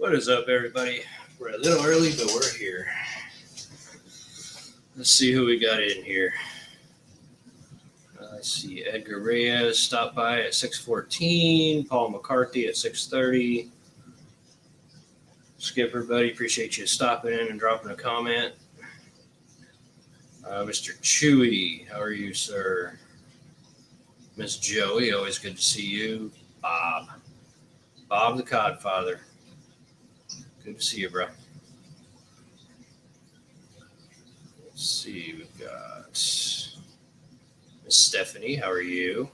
What is up, everybody? We're a little early, but we're here. Let's see who we got in here. I see Edgar Reyes stopped by at 6:14. Paul McCarthy at 6:30. Skipper, buddy, appreciate you stopping in and dropping a comment. Mr. Chewy, how are you, sir? Miss Joey, always good to see you. Bob the Codfather. Good to see you, bro. Let's see, we've got Miss Stephanie. How are you?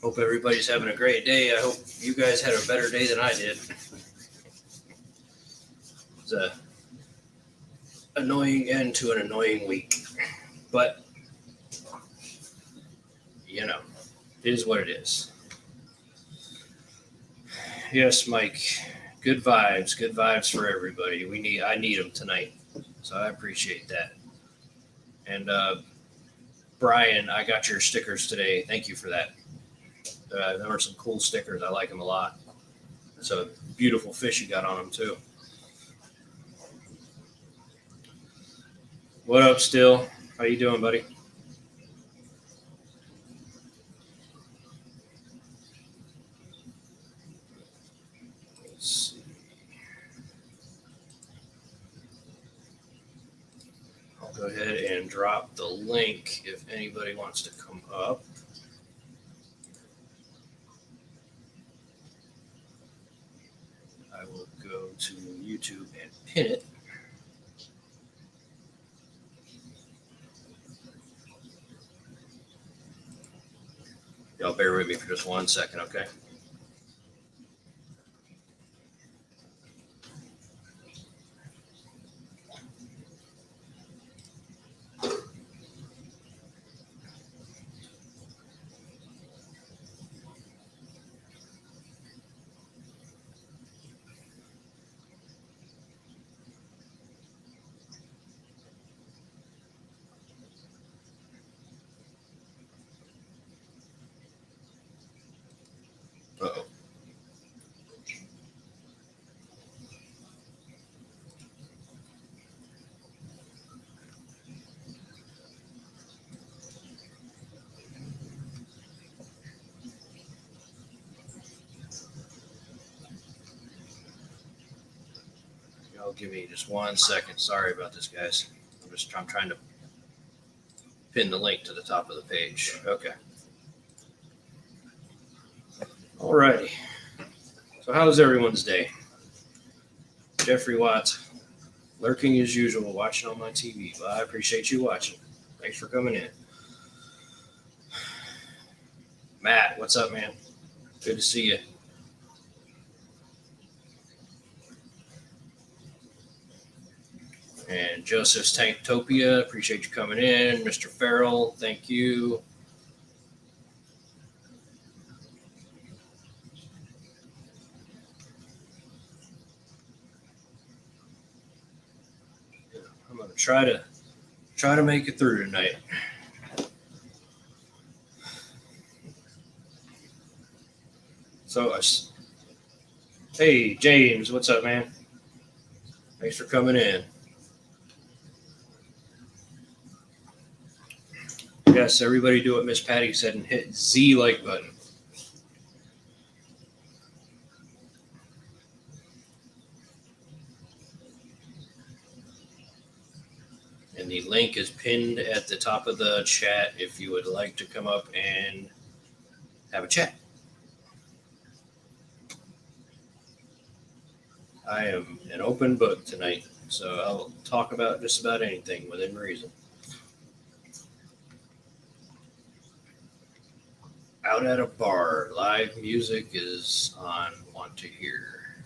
Hope everybody's having a great day. I hope you guys had a better day than I did. It's a annoying end to an annoying week. But, you know, it is what it is. Yes, Mike. Good vibes for everybody. I need them tonight, so I appreciate that. And Brian, I got your stickers today. Thank you for that. There were some cool stickers. I like them a lot. It's a beautiful fish you got on them too. What up, Still? How you doing, buddy? Go ahead and drop the link if anybody wants to come up. I will go to YouTube and pin it. Y'all bear with me for just 1 second, okay? Uh-oh. Y'all give me just 1 second. Sorry about this, guys. I'm trying to pin the link to the top of the page. Okay. Alrighty. So how's everyone's day? Jeffrey Watts, lurking as usual, watching on my TV. Well, I appreciate you watching. Thanks for coming in. Matt, what's up, man? Good to see you. And Joseph's Tanktopia, appreciate you coming in. Mr. Ferlo, thank you. I'm gonna try to make it through tonight. So, hey James, what's up, man? Thanks for coming in. Yes, everybody do what Miss Patty said and hit Z like button. And the link is pinned at the top of the chat if you would like to come up and have a chat. I am an open book tonight, so I'll talk about just about anything within reason. Out at a bar, live music is on Want to Hear.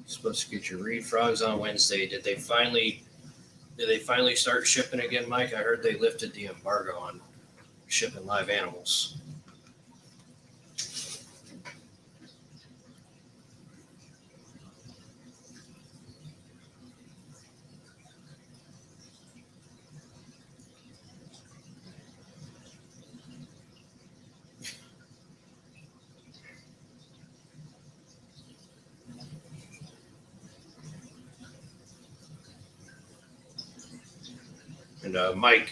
Supposed to get your reed frogs on Wednesday. Did they finally start shipping again, Mike? I heard they lifted the embargo on shipping live animals. And Mike,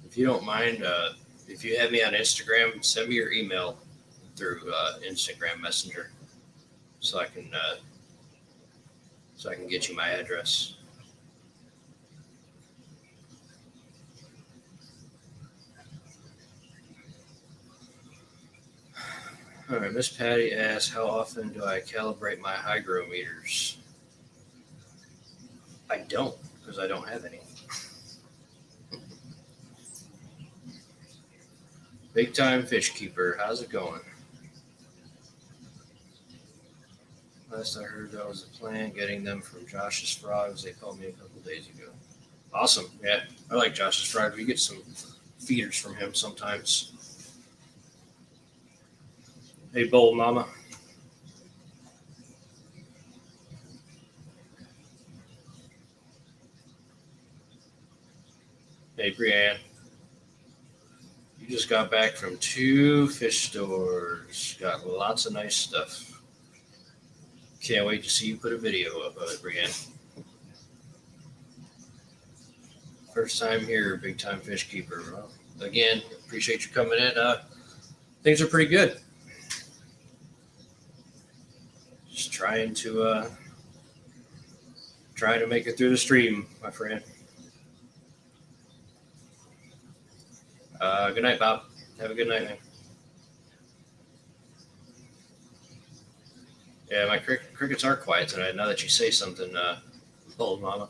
if you don't mind, if you have me on Instagram, send me your email through Instagram Messenger, so I can get you my address. All right, Miss Patty asks, how often do I calibrate my hygrometers? I don't, because I don't have any. Big Time Fish Keeper, how's it going? Last I heard, that was the plan, getting them from Josh's Frogs. They called me a couple days ago. Awesome. Yeah, I like Josh's Frogs. We get some feeders from him sometimes. Hey, Bold Mama. Hey, Brianne. You just got back from 2 fish stores. Got lots of nice stuff. Can't wait to see you put a video up of it, Brianne. First time here, Big Time Fish Keeper. Well, again, appreciate you coming in. Things are pretty good. Just trying to make it through the stream, my friend. Good night, Bob. Have a good night, man. Yeah, my crickets are quiet tonight. Now that you say something, Bold Mama.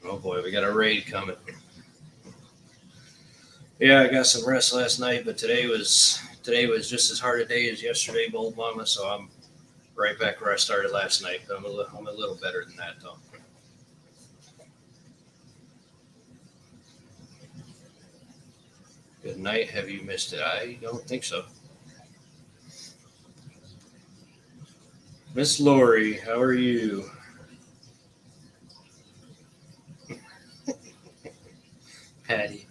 Oh boy, we got a raid coming. Yeah, I got some rest last night, but today was just as hard a day as yesterday, Bold Mama. So I'm right back where I started last night. But I'm a little better than that, though. Good night. Have you missed it? I don't think so. Miss Lori, how are you? Patty.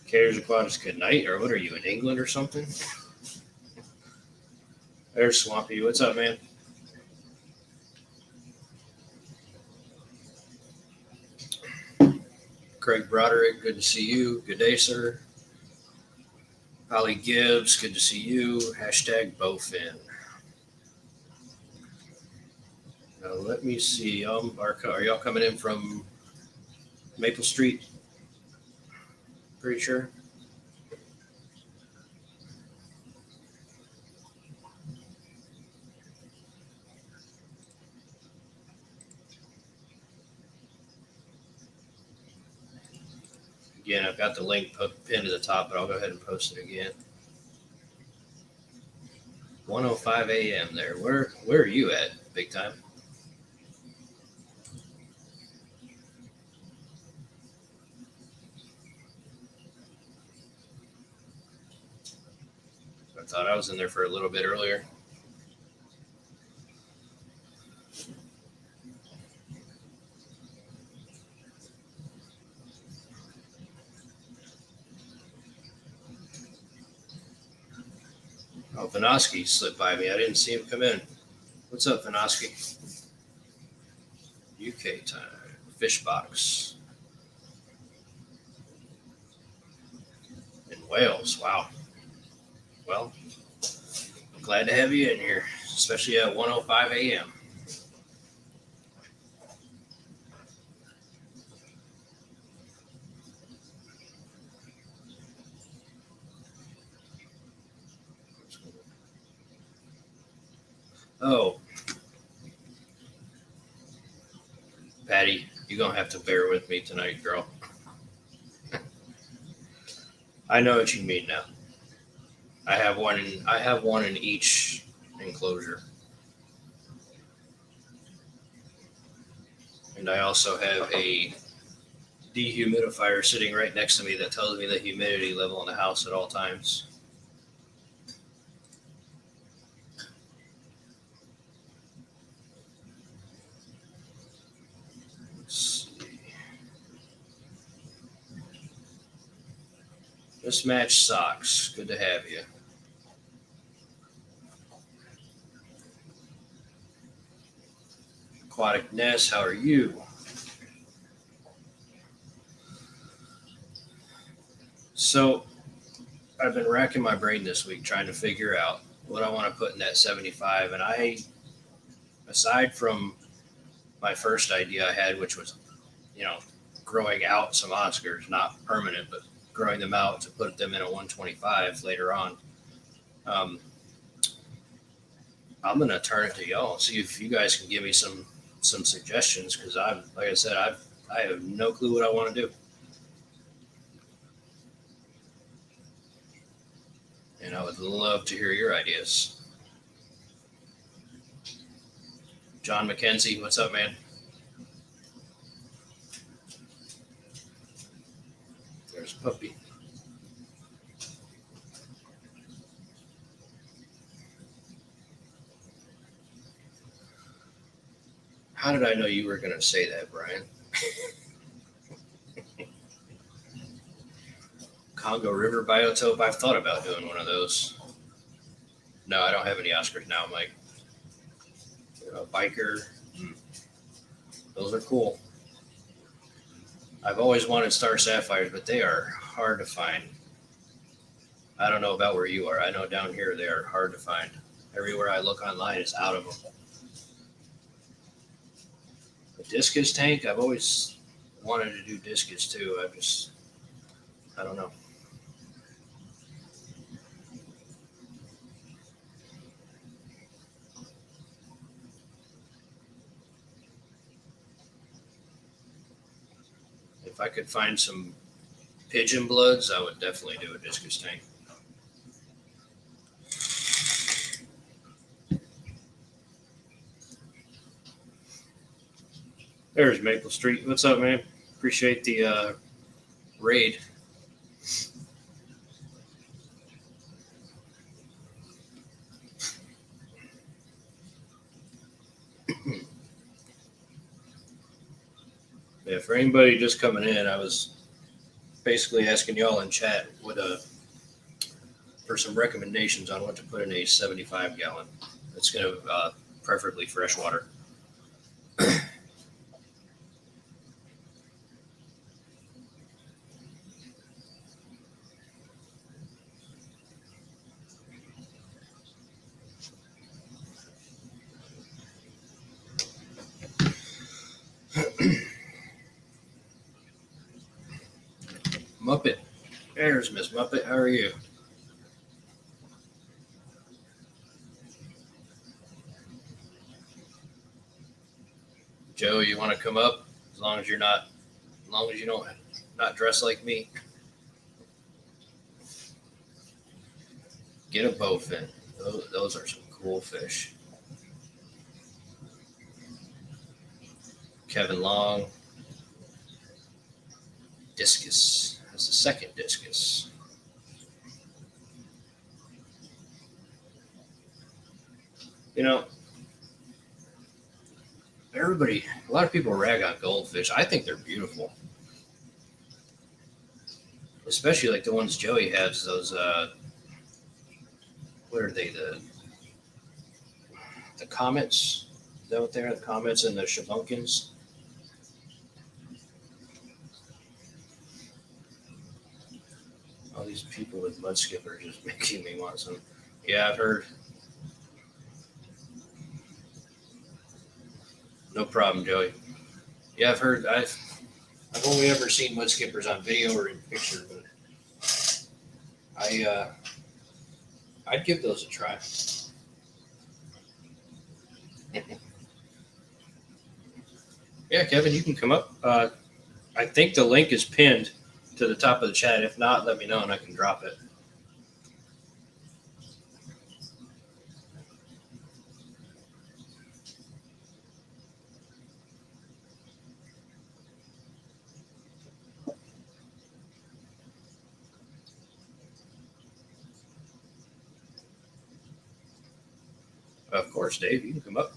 Caters Aquatics, good night. Or what are you, in England or something? There's Swampy. What's up, man? Craig Broderick, good to see you. Good day, sir. Holly Gibbs, good to see you. Hashtag Bowfin. Now, let me see. Are y'all coming in from Maple Street? Pretty sure. Again, I've got the link pinned to the top, but I'll go ahead and post it again. 1:05 a.m. there. Where are you at, Big Time? I thought I was in there for a little bit earlier. Oh, Vinoski slipped by me. I didn't see him come in. What's up, Vinoski? UK time. Fish box. In Wales. Wow. Well, glad to have you in here, especially at 1:05 a.m. Oh, Patty, you're going to have to bear with me tonight, girl. I know what you mean now. I have one in each enclosure. And I also have a dehumidifier sitting right next to me that tells me the humidity level in the house at all times. Mismatched socks. Good to have you. Aquatic Ness, how are you? So I've been racking my brain this week trying to figure out what I want to put in that 75. And aside from my first idea I had, which was, growing out some Oscars, not permanent, but growing them out to put them in a 125 later on. I'm gonna turn it to y'all, see if you guys can give me some suggestions, because like I said, I have no clue what I want to do, and I would love to hear your ideas. John McKenzie, what's up, man? There's Puppy. How did I know you were going to say that, Brian? Congo River biotope. I've thought about doing one of those. No, I don't have any Oscars now, Mike. Biker. Those are cool. I've always wanted star sapphires, but they are hard to find. I don't know about where you are. I know down here they are hard to find. Everywhere I look online is out of them. The Discus Tank, I've always wanted to do discus too. I don't know. If I could find some pigeon bloods, I would definitely do a discus tank. There's Maple Street. What's up, man? Appreciate the raid. Yeah, for anybody just coming in, I was basically asking y'all in chat for some recommendations on what to put in a 75 gallon. It's going to preferably fresh water. Muppet. There's Miss Muppet. How are you? Joe, you want to come up? As long as you don't not dress like me. Get a bowfin. Those are some cool fish. Kevin Long. Discus. That's the second discus. A lot of people rag on goldfish. I think they're beautiful. Especially like the ones Joey has, those, what are they, the comets? Is that what they are? The comets and the shabunkins? All these people with mud skippers just making me want some. Yeah, I've heard. No problem, Joey. Yeah, I've heard. I've only ever seen mud skippers on video or in picture, but I'd give those a try. Yeah, Kevin, you can come up. I think the link is pinned to the top of the chat. If not, let me know and I can drop it. Of course, Dave, you can come up.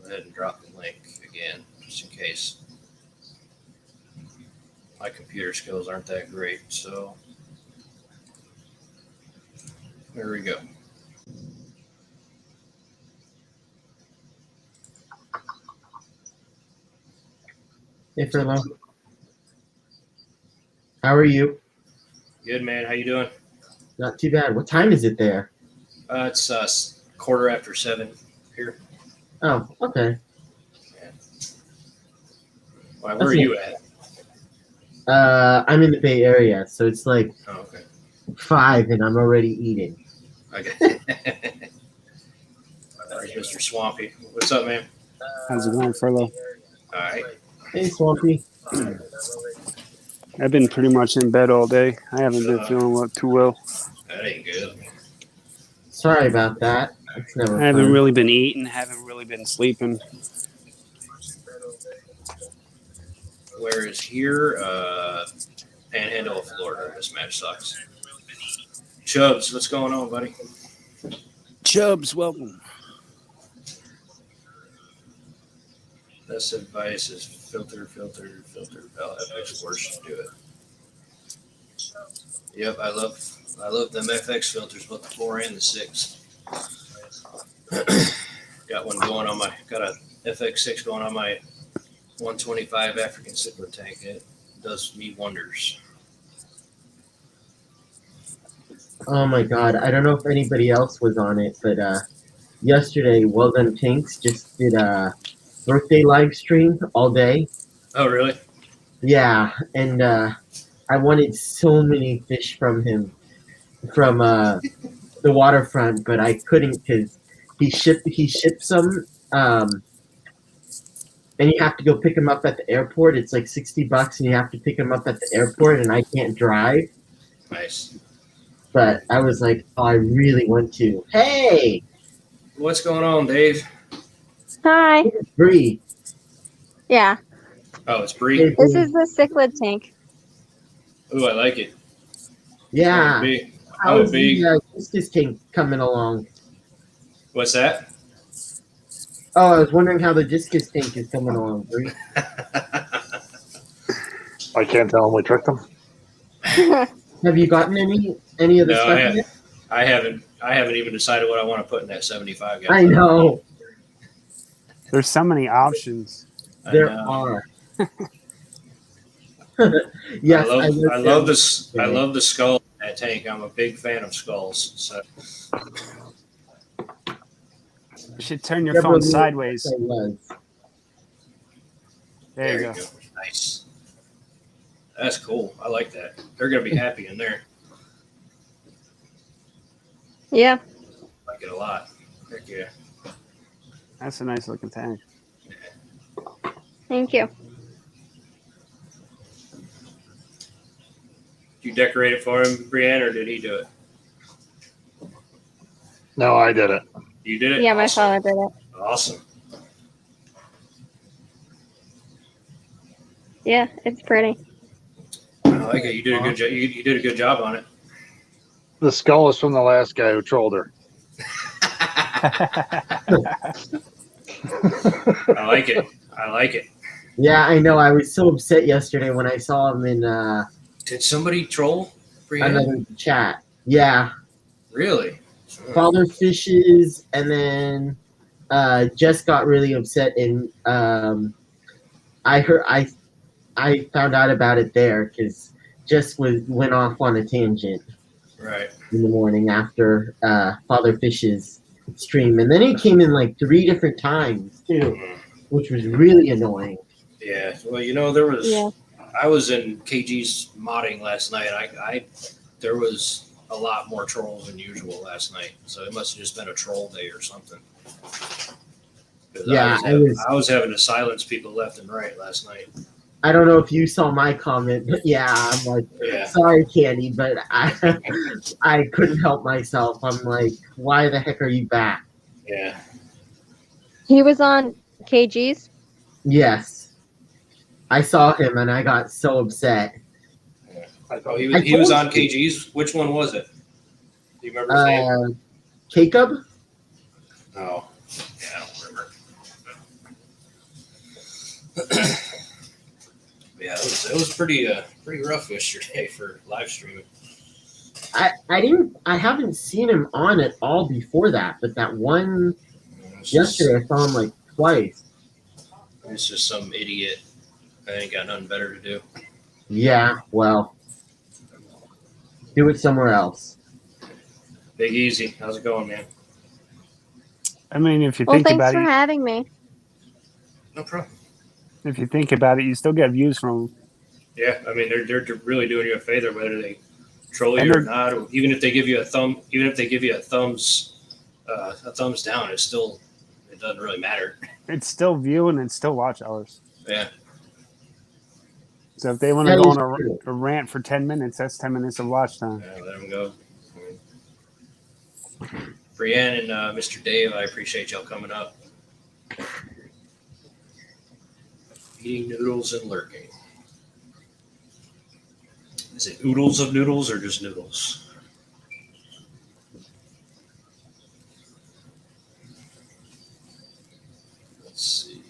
Go ahead and drop the link again, just in case. My computer skills aren't that great, so There we go. Hey, Ferlo. How are you? Good, man. How you doing? Not too bad. What time is it there? It's 7:15 here. Oh, okay. Why, where are you at? I'm in the Bay Area, so it's like Oh, okay. 5 and I'm already eating. Okay. There's Mr. Swampy. What's up, man? How's it going, Ferlo? All right. Hey, Swampy. I've been pretty much in bed all day. I haven't been feeling too well. That ain't good. Sorry about that. It's never I haven't fun. really been eating, haven't really been sleeping. Where is here? Panhandle of Florida. This match sucks. Chubbs, what's going on, buddy? Chubbs, welcome. Best advice is filter. FX Force do it. Yep, I love them FX filters, both the 4 and the 6. Got a FX6 going on my 125 African Cichlid tank. It does me wonders. Oh my god. I don't know if anybody else was on it, but yesterday, Well Done Pinks just did a birthday live stream all day. Oh, really? Yeah, and I wanted so many fish from him from the waterfront, but I couldn't because he ships them, and you have to go pick them up at the airport. It's like $60, and you have to pick them up at the airport, and I can't drive. Nice. But I was like, oh, I really want to. Hey, What's going on, Dave? Hi. Bree. Yeah, Oh, it's Bree. Hey, this Bree. is the cichlid tank. Ooh, I like it. Yeah. B. How's B. the Discus Tank coming along? What's that? Oh, I was wondering how the Discus Tank is coming along, Bree. I can't tell them we tricked them. Have you gotten any of the No, stuff in it? I haven't even decided what I want to put in that 75 guy. I know. There's so many options. There are. Yes, I love this. I love the skull in that tank. I'm a big fan of skulls. So You should turn your phone sideways. I was. There you go. Nice. That's cool. I like that. They're gonna be happy in there. Yeah. I like it a lot. Heck yeah. That's a nice looking tank. Thank you. Did you decorate it for him, Brienne, or did he do it? No, I did it. You did it? Yeah, my Awesome. father did it. Awesome. Yeah, it's pretty. I like it. You did a good job. You did a good job on it. The skull is from the last guy who trolled her. I like it. I like it. Yeah, I know. I was so upset yesterday when I saw him in Did somebody troll Brienne? another chat. Yeah, Really? Father Fishes, and then Jess got really upset, and I found out about it there because Jess went off on a tangent Right. in the morning after Father Fish's stream, and then he came in like 3 different times too, which was really annoying. Yeah. Well, you know, there was. Yeah. I was in KG's modding last night. There was a lot more trolls than usual last night, so it must have just been a troll day or something. 'Cause Yeah, I was having to silence people left and right last night. I don't know if you saw my comment, but yeah, I'm like, Yeah. sorry, Candy, but I couldn't help myself. I'm like, why the heck are you back? Yeah. He was on KG's. Yes, I saw him and I got so upset. Oh, he was on KG's. Which one was it? Do you remember his name? Jacob? Oh, yeah, I don't remember. Yeah, it was pretty rough yesterday for live streaming. I haven't seen him on at all before that, but that one yesterday I saw him like twice. It's just some idiot. I ain't got nothing better to do. Yeah, well, do it somewhere else. Big Easy, how's it going, man? I mean, if you Well, think thanks about for it, having me. No problem. if you think about it, you still get views from them. Yeah, I mean they're really doing you a favor whether they troll And you or they're- not, or even if they give you a thumbs down, it doesn't really matter. It's still viewing and still watch hours. Yeah, So if they want to That go is on true. a rant for 10 minutes, that's 10 minutes of watch time. let them go. Brienne and Mr. Dave, I appreciate y'all coming up. Eating noodles and lurking. Is it oodles of noodles or just noodles? Let's see.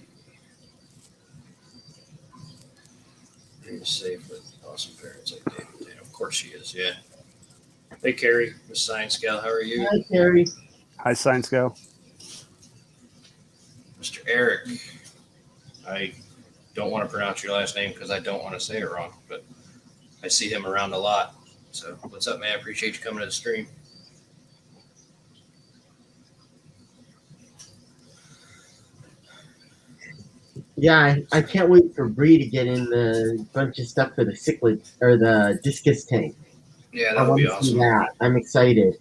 Being safe with awesome parents like Dave and Dan. Of course she is, yeah. Hey, Carrie, Miss Science Gal, how are you? Hi, Terry. High science go. Mr. Eric, I don't want to pronounce your last name because I don't want to say it wrong, but I see him around a lot. So, what's up, man? I appreciate you coming to the stream. Yeah, I can't wait for Bree to get in the bunch of stuff for the Cichlids or the Discus Tank. Yeah, I that would want be to see awesome. that. I'm excited.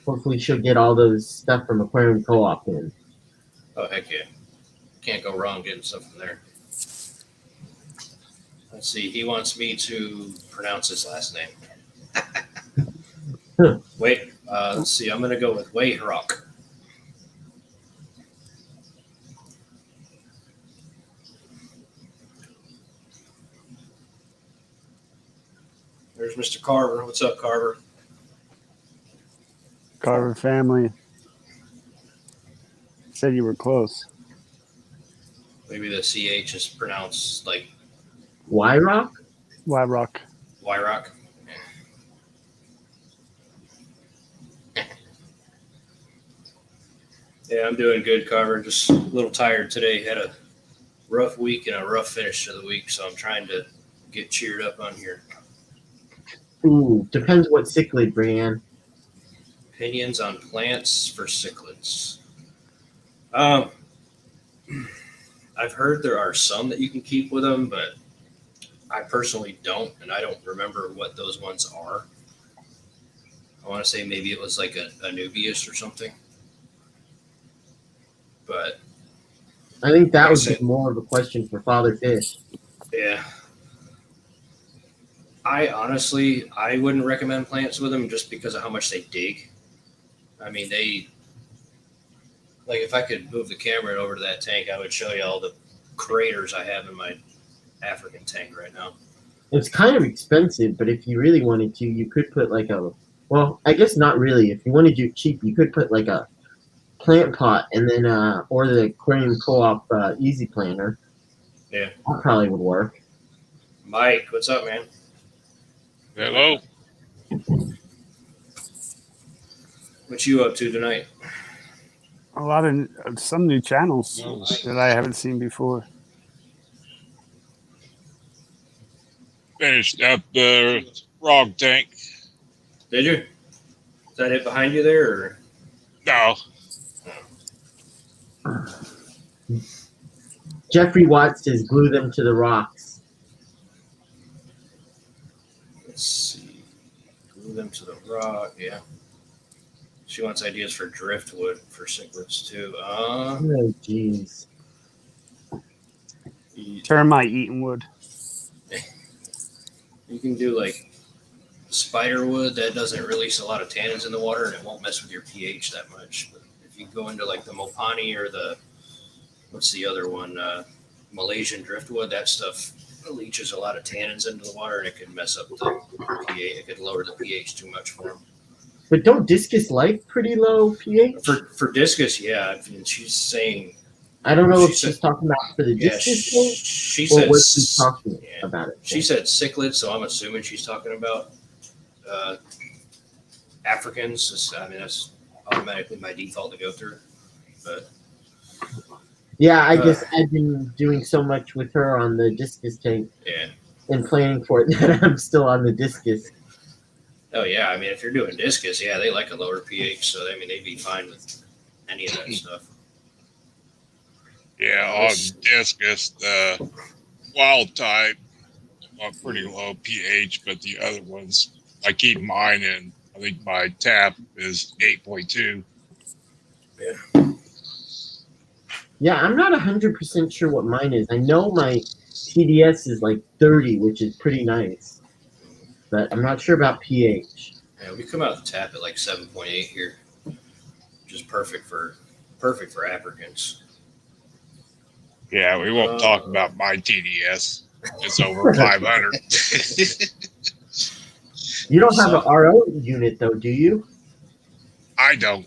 Hopefully, she'll get all those stuff from Aquarium Co-op in. Oh, heck yeah. Can't go wrong getting stuff from there. Let's see. He wants me to pronounce his last name. Wait. Let's see. I'm going to go with Wayrock. There's Mr. Carver. What's up, Carver? Carver family. Said you were close. Maybe the CH is pronounced like Y-Rock? Y-Rock. Wyrock. Yeah, I'm doing good, Carver. Just a little tired today. Had a rough week and a rough finish to the week, so I'm trying to get cheered up on here. Ooh, depends what cichlid, Brianne. Opinions on plants for cichlids. I've heard there are some that you can keep with them, but I personally don't, and I don't remember what those ones are. I want to say maybe it was like a Anubias or something. But I think that Like I was said- more of a question for Father Fish. yeah, I wouldn't recommend plants with them just because of how much they dig. I mean, like if I could move the camera over to that tank, I would show you all the craters I have in my African tank right now. It's kind of expensive, but if you really wanted to, you could put like a, well, I guess not really. If you wanted to do it cheap, you could put like a plant pot and then, or the Aquarium Co-op Easy Planter. Yeah. That probably would work. Mike, what's up, man? Hello. What you up to tonight? A lot of some new channels that I haven't seen before. Finished up the frog tank. Did you? Is that it behind you there? Or? No. Jeffrey Watts says glue them to the rocks. Let's see. Glue them to the rock. Yeah. She wants ideas for driftwood for cichlids too. Oh, jeez. Termite eating wood. You can do like spider wood that doesn't release a lot of tannins in the water and it won't mess with your pH that much. But if you go into like the Mopani or the, what's the other one, Malaysian driftwood, that stuff leaches a lot of tannins into the water and it could mess up the pH. It could lower the pH too much for them. But don't discus like pretty low pH? For discus, yeah. I mean, she's saying I don't know She if said- she's talking about for the Yeah, Discus Tank she or said. what she's talking Yeah. about it. She said cichlids, so I'm assuming she's talking about Africans. I mean, that's automatically my default to go through. But Yeah, I guess I've been doing so much with her on the Discus Tank yeah. and planning for it that I'm still on the Discus. Oh yeah, I mean, if you're doing discus, yeah, they like a lower pH, so I mean, they'd be fine with any of that stuff. Yeah, on Discus, the wild type want pretty low pH, but the other ones, I keep mine in. I think my tap is 8.2. Yeah, I'm not 100% sure what mine is. I know my TDS is like 30, which is pretty nice. But I'm not sure about pH. Yeah, we come out the tap at like 7.8 here, which is perfect for Africans. Yeah, we won't talk about my TDS. It's over 500. You don't have an RO unit, though, do you? I don't.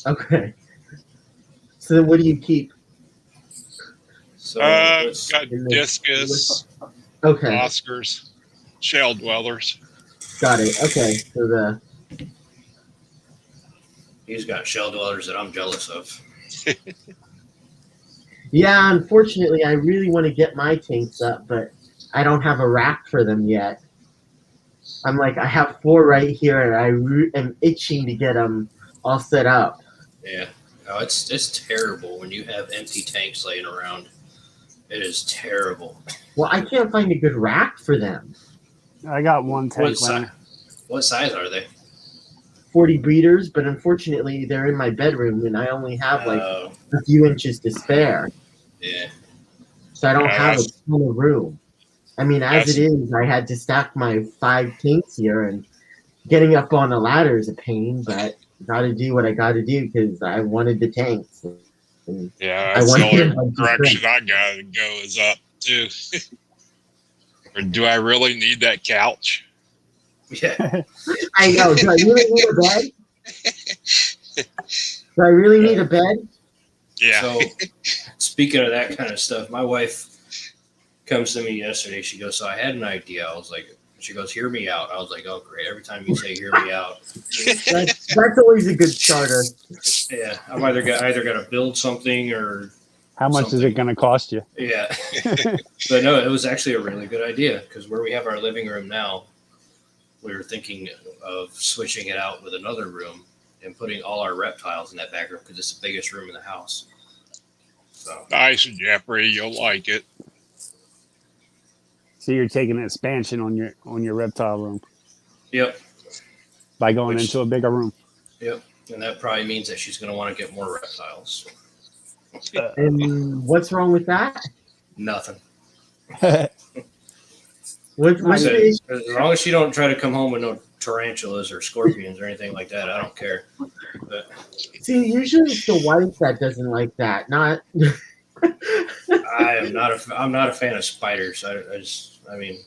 Okay. So then what do you keep? So Got in the- Discus, Okay, Oscars, Shell Dwellers. got it. Okay, so he's got shell dwellers that I'm jealous of. yeah, unfortunately, I really want to get my tanks up, but I don't have a rack for them yet. I'm like, I have 4 right here, and I am itching to get them all set up. Yeah, no, it's terrible when you have empty tanks laying around. It is terrible. Well, I can't find a good rack for them. I got one tank What, laying. what size are they? 40 breeders, but unfortunately, they're in my bedroom, and I only have like Oh, a few inches to spare. yeah. So I don't Yeah, have a that's- ton of room. I mean, as it is, I had to stack my 5 tanks here, and getting up on a ladder is a pain, but gotta do what I gotta do because I wanted the tanks. And Yeah, I that's the wanted only a bunch of direction I gotta go is up too. Or do I really need that couch? Yeah. I know. Do I really need a bed? Do I really need a bed? Yeah. So, speaking of that kind of stuff, my wife comes to me yesterday. She goes, "So I had an idea." I was like, she goes, "Hear me out." I was like, "Oh, great. Every time you say hear me out, That's always a good starter. yeah, I'm either got to build something or How much is something. it going to cost you? yeah." But no, it was actually a really good idea because where we have our living room now, we were thinking of switching it out with another room and putting all our reptiles in that back room because it's the biggest room in the house. So Nice, Jeffrey. You'll like it. So you're taking an expansion on your reptile room yep, by going Which- into a bigger room. and that probably means that she's going to want to get more reptiles. And what's wrong with that? Nothing. What's I the said, issue? as long as she don't try to come home with no tarantulas or scorpions or anything like that, I don't care. But See, usually it's the wife that doesn't like that. Not. I'm not a fan of spiders. I mean,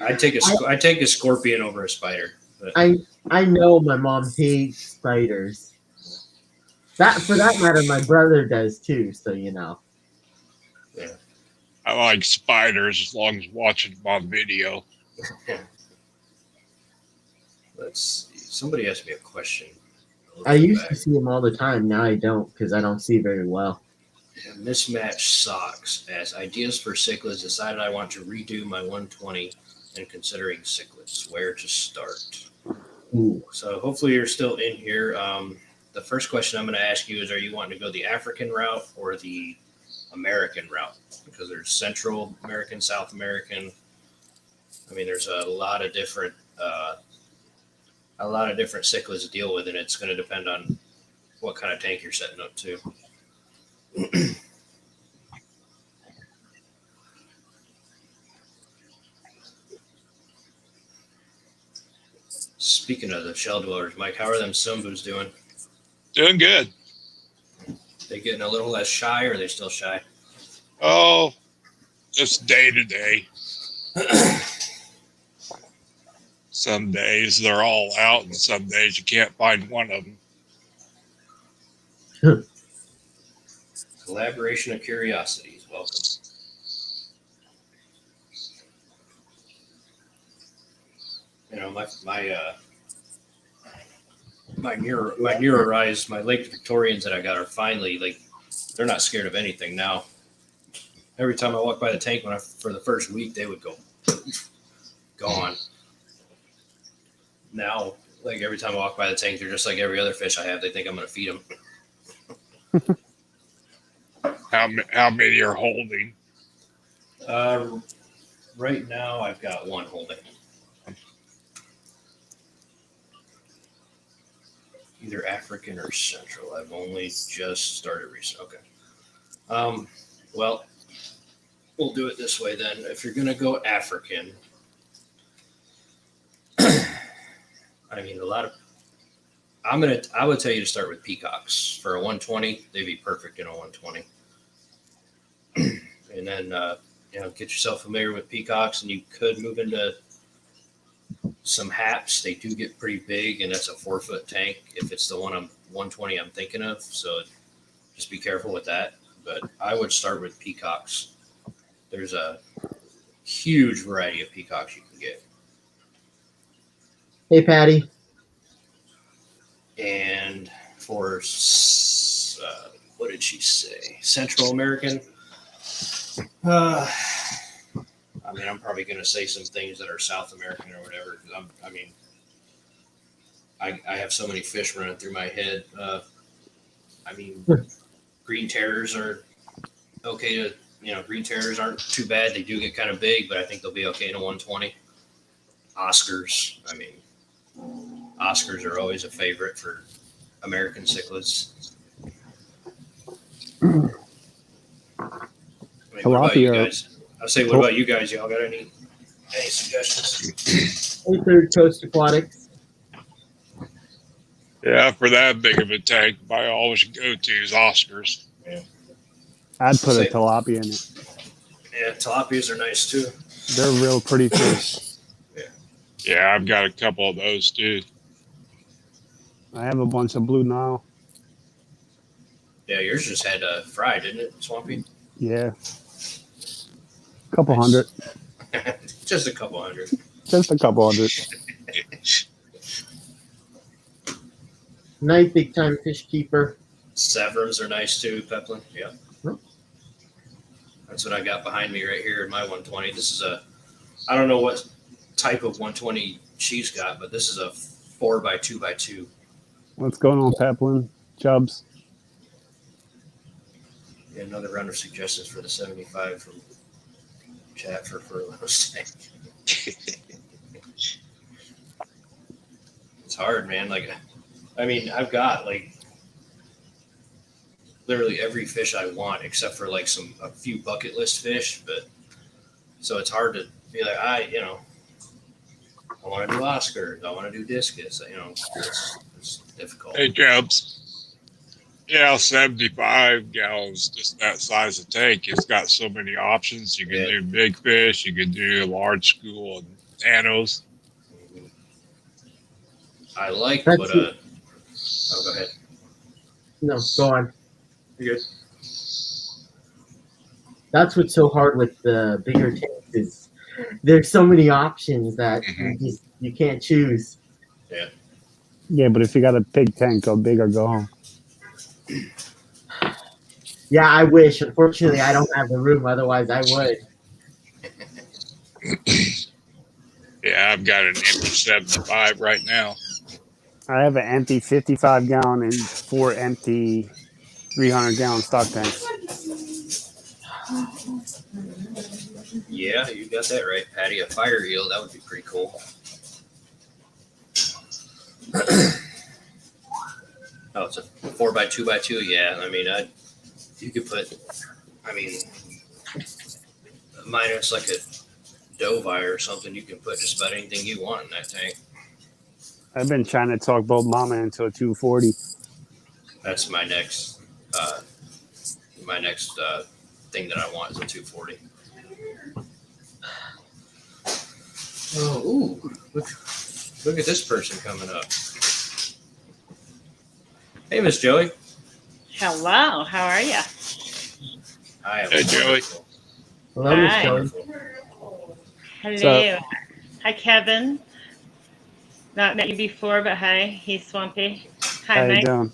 I'd take a scorpion over a spider. But I know my mom hates spiders. That, for that matter, my brother does too. So you know. I like spiders as long as watching them on video. let's see. Somebody asked me a question. I used to see them all the time. Now I don't because I don't see very well. Mismatched socks as ideas for cichlids. Decided I want to redo my 120 and considering cichlids. Where to start? Ooh. So hopefully you're still in here. The first question I'm going to ask you is: are you wanting to go the African route or the American route? Because there's Central American, South American. I mean, there's a lot of different cichlids to deal with, and it's going to depend on what kind of tank you're setting up too. Speaking of the shell dwellers, Mike, how are them Sumbus doing? Doing good. They getting a little less shy, or are they still shy? Oh, just day to day. Some days they're all out, and some days you can't find one of them. Collaboration of Curiosities. Welcome. You know, my Neuro-Rise, my Lake Victorians that I got are finally like, they're not scared of anything now. Every time I walk by the tank, for the first week, they would go gone. Now, like every time I walk by the tank, they're just like every other fish I have. They think I'm going to feed them. How many are holding? Right now, I've got one holding. Either African or Central. I've only just started recently. Okay. Well, we'll do it this way then. If you're going to go African, I mean, I would tell you to start with peacocks. For a 120, they'd be perfect in a 120. And then, get yourself familiar with peacocks, and you could move into some haps. They do get pretty big, and that's a 4-foot tank if it's the 120 I'm thinking of. So just be careful with that. But I would start with peacocks. There's a huge variety of peacocks you can get. Hey, Patty. And for, what did she say? Central American? I mean, I'm probably going to say some things that are South American or whatever. Because I have so many fish running through my head. Green terrors are okay to, green terrors aren't too bad. They do get kind of big, but I think they'll be okay in a 120. Oscars. Oscars are always a favorite for American cichlids. What about you guys? I say, what about you guys? Y'all got any suggestions? Hey, Third Coast Aquatics. Yeah, for that big of a tank, my always go-to is Oscars. Yeah. I'd put a tilapia in it. Yeah, tilapias are nice too. They're real pretty fish. Yeah, I've got a couple of those too. I have a bunch of blue Nile. Yeah, yours just had fried, didn't it, Swampy? Yeah. Couple hundred. Just a couple hundred. Just a couple hundred. Nice big time fish keeper. Severums are nice too, Peplin. Yeah. That's what I got behind me right here in my 120. This is I don't know what type of 120 she's got, but this is a 4x2x2. What's going on, Peplin? Chubbs? Yeah, another round of suggestions for the 75 from chat for Ferlo's tank. It's hard, man. I've got literally every fish I want except for a few bucket list fish, but so it's hard to be like, I want to do Oscars, I want to do discus, it's difficult. Hey, Chubbs. Yeah, 75 gallons, just that size of tank. It's got so many options. You can do big fish, you can do large school and nanos. I like That's what it. oh, go ahead. No, go on. You're good. That's what's so hard with the bigger tanks is there's so many options that you can't choose. Yeah, but if you got a big tank, go big or go home. Yeah, I wish. Unfortunately, I don't have the room. Otherwise, I would. Yeah, I've got an empty 75 right now. I have an empty 55 gallon and 4 empty 300 gallon stock tanks. Yeah, you got that right, Patty. A fire eel, that would be pretty cool. Oh, it's a 4x2x2. Yeah, you could put, minus like a Dovi or something. You can put just about anything you want in that tank. I've been trying to talk Boat Mama into a 240. That's my next thing that I want is a 240. Oh, ooh, look at this person coming up. Hey, Miss Joey. Hello, how are you? I am Hey, Joey. wonderful. Hello, Miss Hi. Joey. Wonderful. Hello. So- Hi, Kevin. Not met you before, but hi. He's Swampy. Hi, How you Mike. doing?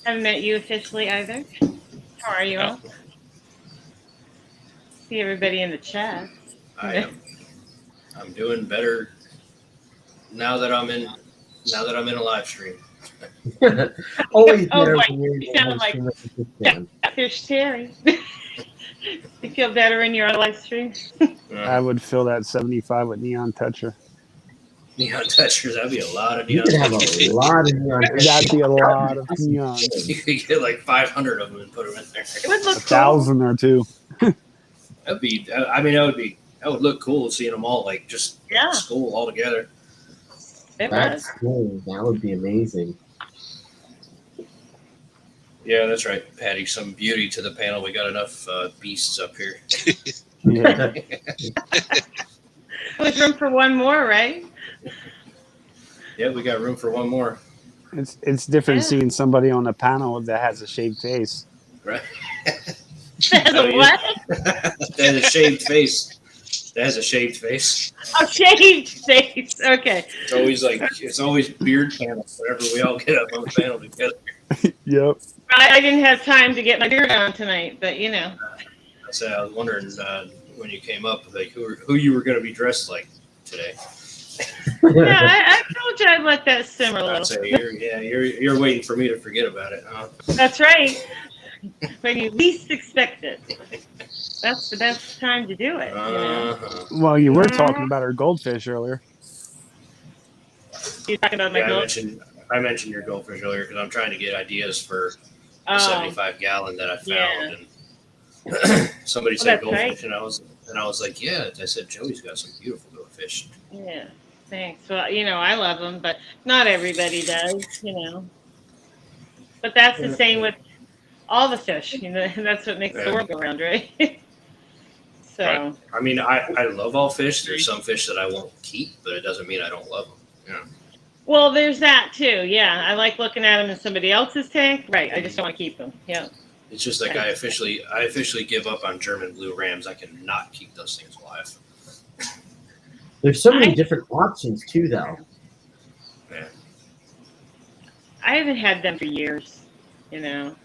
Haven't met you officially either. How are you all? See everybody in the chat. I'm doing better now that I'm in a live stream. Always Oh, better boy. when you're You sound like- in the system. Catfish Terry. You feel better when you're on a live stream? I would fill that 75 with Neon Toucher. Neon touchers, that'd be a lot of You neon could have touchers. a lot of neon. That'd be a lot of neon. You could get like 500 of them and put them in there. It would look 1,000 or two. That'd be. I mean, that would look cool seeing them all like just Yeah. school all together. Cool. It That's was. cool. That would be amazing. Yeah, that's right, Patty. Some beauty to the panel. We got enough beasts up here. Yeah. There's room for one more, right? Yeah, we got room for one more. It's different Yeah. seeing somebody on the panel that has a shaved face. Right? There's a what? That has a shaved face. That has a shaved face. A shaved face. Okay. It's always beard panels whenever we all get up on the panel together. Yep. I didn't have time to get my beard on tonight, but you know. So I was wondering when you came up, like who you were going to be dressed like today. Yeah, I told you I'd let that simmer a I'd little. say you're waiting for me to forget about it, huh? That's right. When you least expect it. That's the best time to do it. You know? Uh-huh. Well, you were talking about our goldfish earlier. You're talking about my Yeah, gold. I mentioned your goldfish earlier because I'm trying to get ideas for the Oh, 75 gallon that I found, Yeah. and somebody said that's goldfish, right. and I was like, yeah. I said Joey's got some beautiful goldfish. yeah. Thanks. Well, you know, I love them, but not everybody does, you know. But that's the same with all the fish. You know, that's what makes the world go round, right? So, Right. I mean, I love all fish. There's some fish that I won't keep, but it doesn't mean I don't love them. well, there's that too. Yeah, I like looking at them in somebody else's tank. Right. I just don't want to keep them. Yeah. It's just like I officially give up on German blue rams. I cannot keep those things alive. There's so many I- different options too, though. Yeah. I haven't had them for years. You know,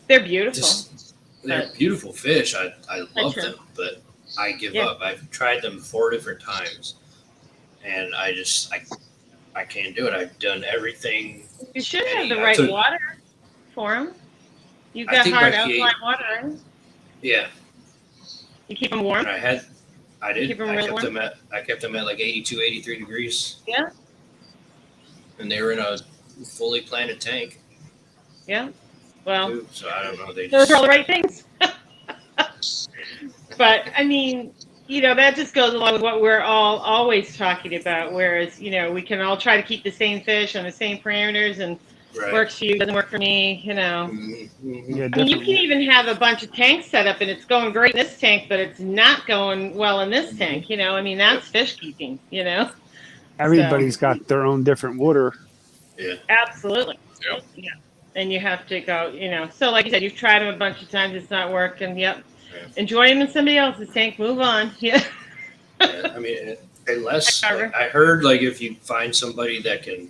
they're beautiful. They're But- beautiful fish. I love true. them, but I give Yeah. up. I've tried them 4 different times, and I can't do it. I've done everything. You should have the I right took- water for them. You've I got think hard my alkaline water. Yeah, You keep them warm. and I did. Keep 'em I real kept them at like 82, 83 degrees. Yeah. And they were in a fully planted tank Yeah. Well, too. So I don't know. They those just are all the right things. But I mean, you know, that just goes along with what we're all always talking about. Whereas, you know, we can all try to keep the same fish on the same parameters, and right. works for you, doesn't work for me. You know. Mhm, mhm. Yeah, I mean, you different. can even have a bunch of tanks set up, and it's going great in this tank, but it's not going well in this tank. You know, I mean, that's fish keeping. You know. Everybody's got their own different water. Absolutely. Yep. Yeah. And you have to go, you know. So, like you said, you've tried them a bunch of times. It's not working. Yep. Yeah. Enjoy them in somebody else's tank. Move on. Yeah. Yeah, I mean, unless Carver. like, I heard, like if you find somebody that can,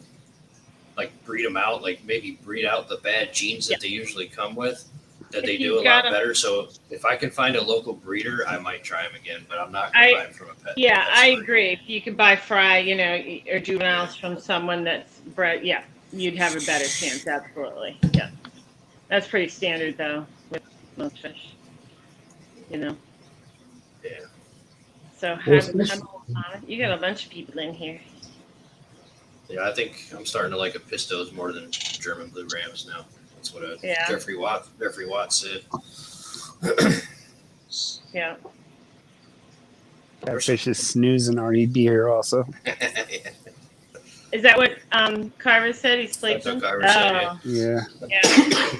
like breed them out, like maybe breed out the bad genes that they usually come with, that they If do you've a got lot 'em- better. So if I can find a local breeder, I might try them again, but I'm not I- gonna buy them from a pet. Yeah, That's I fine. agree. If you could buy fry, you know, or juveniles from someone that's bred, yeah, you'd have a better chance. Absolutely. Yeah. That's pretty standard, though, with most fish. You know. Yeah. So, Well, you got a bunch of people in here. Yeah, I think I'm starting to like a pistos more than German blue rams now. That's what Yeah. Jeffrey Watt said. Yeah. Catfish is snoozing or he'd be here also. Is that what Carver said? He's That's what sleeping? Carver said, Yeah. Yeah.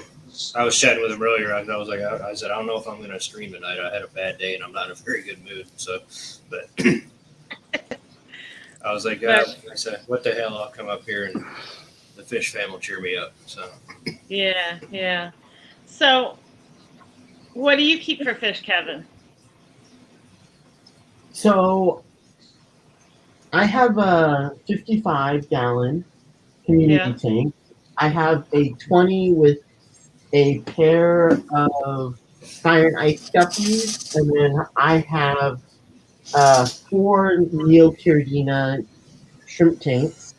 I was chatting with him earlier. I was like, I said, I don't know if I'm going to stream tonight. I had a bad day and I'm not in a very good mood. So, but I was like, I said, what the hell? I'll come up here and the fish fam will cheer me up. So, Yeah, yeah. So, What do you keep for fish, Kevin? So I have a 55-gallon community Yeah. tank. I have a 20 with a pair of fire and ice guppies, and then I have 4 Neocaridina shrimp tanks,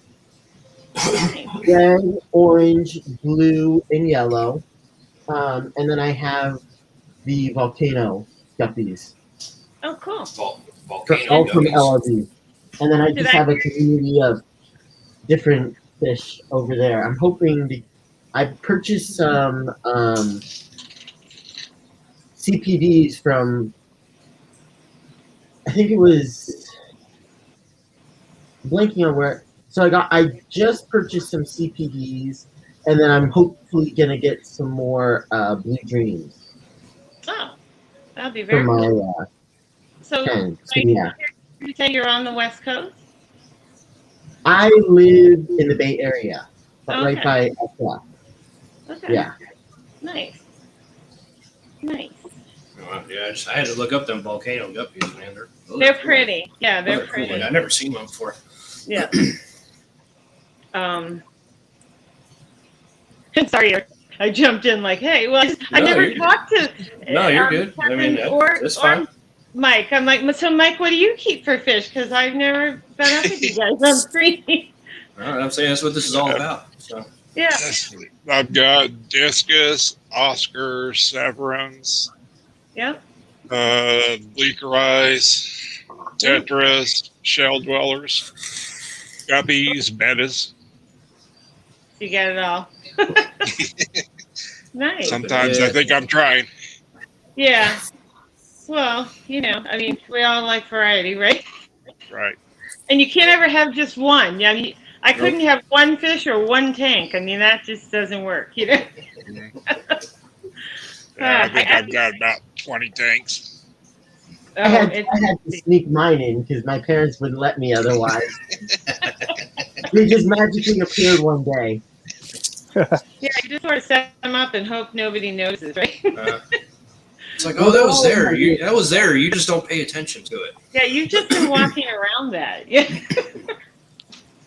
Nice. red, orange, blue, and yellow. And then I have the volcano guppies, Oh, cool. Volcano all from guppies. LRB. And then I Did just I- have a community of different fish over there. I'm hoping I purchased some CPDs from, I think it was, blanking on where. So I just purchased some CPDs, and then I'm hopefully gonna get some more Blue Dreams Oh, that'd be for very my cool. So, pen. So yeah, you say you're on the West Coast? I live in the Bay Area, but right Okay. by Epcot. Okay. Yeah. Nice. Nice. Yeah, I had to look up them volcano guppies, man. They're pretty. Yeah, Those they're are cool. pretty. I've never seen one before. Yeah. Sorry, I jumped in like, hey, well, I No, never you're- talked to. No, you're good. I mean, Kevin that's fine. Mike. I'm like, so Mike, what do you keep for fish? Because I've never been up with you guys on screen. All right, I'm saying that's what this is all about. So Yeah. I've got Discus, Oscar, Severance, Yep. Bleaker Eyes, Tetras, Shell Dwellers, Guppies, Bettas. You get it all. Nice. Sometimes I think I'm trying. Yeah. Well, I mean, we all like variety, right? Right. And you can't ever have just one. Yeah, I couldn't have one fish or one tank. I mean, that just doesn't work, Yeah, I think I've got about 20 tanks. I had to sneak mine in because my parents wouldn't let me otherwise. They just magically appeared one day. Yeah, you just sort of set them up and hope nobody notices, right? it's like, oh, that was there. That was there. You just don't pay attention to it. Yeah, you've just been walking around that. Yeah.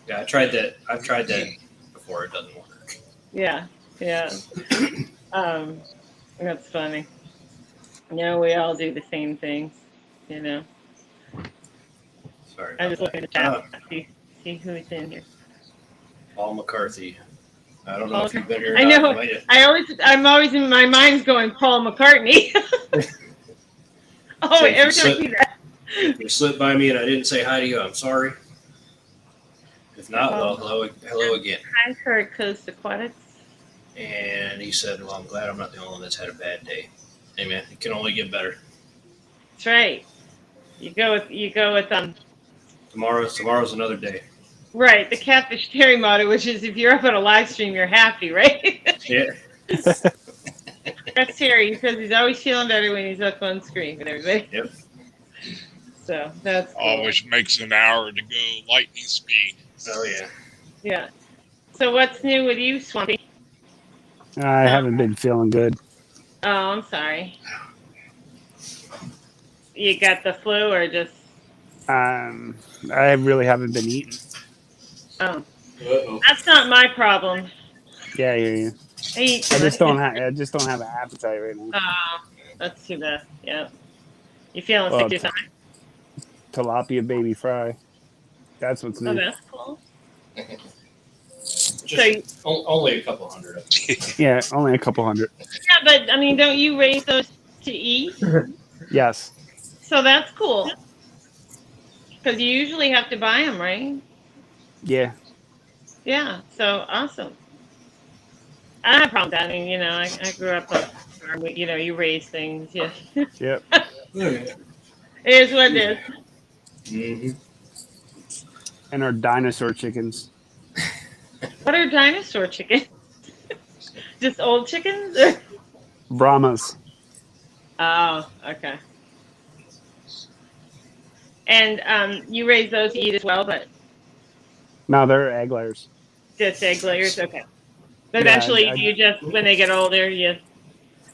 Yeah, I tried that. I've tried that before. It doesn't work. Yeah. That's funny. We all do the same things, Sorry. I'm about just looking at the that. chat. See who's in here. Paul McCarthy. I don't know if you've been here. Or I not. know. You might have- I'm always in my mind's going Paul McCartney. So if every you time I see that. If you slipped by me and I didn't say hi to you, I'm sorry. If not, well, hello again. Hi, Kurt Coast Aquatics. And he said, well, I'm glad I'm not the only one that's had a bad day. Hey, man, it can only get better. That's right. You go with Tomorrow's another day. right, the Catfish Terry motto, which is if you're up on a live stream, you're happy, right? Yeah. That's Terry. He says he's always feeling better when he's up on screen with everybody. Yep. So that's cool. Always makes an hour to go lightning speed. Oh, yeah. Yeah. So what's new with you, Swampy? I haven't been feeling good. Oh, I'm sorry. You got the flu or just? I really haven't been eating. Oh, Uh-oh. that's not my problem. Yeah, I hear you. I just don't have an appetite right now. Oh, that's too bad. Yeah. You feeling Well, sick or something? Tilapia baby fry. That's what's Oh, new. that's cool. Just only a couple hundred of them. Yeah, only a couple hundred. Yeah, but I mean, don't you raise those to eat? Yes. So that's cool. Because you usually have to buy them, right? Yeah. Yeah. So awesome. I don't have a problem with that. I mean, I grew up on a farm. You raise things. Yeah. Yep. It is what it is. Mm-hmm. And our dinosaur chickens. What are dinosaur chickens? Just old chickens? Or? Brahmas. Oh, okay. And you raise those to eat as well, but No, they're egg layers. just egg layers? Okay. But Yeah, eventually, I- you just, when they get older, you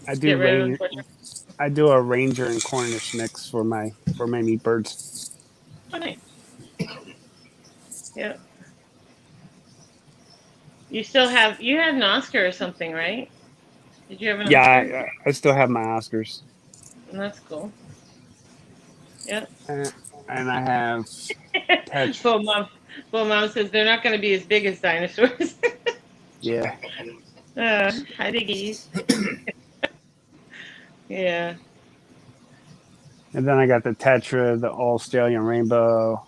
I get do rid of lay, them? I do a Ranger and Cornish mix for my meat birds. Oh, nice. Yeah. You had an Oscar or something, right? Did you have an Oscar? Yeah, I still have my Oscars. That's cool. Yeah. And I have Well, mom says they're not going to be as big as dinosaurs. yeah. Hi, Diggies. Yeah. And then I got the Tetra, the Australian Rainbow,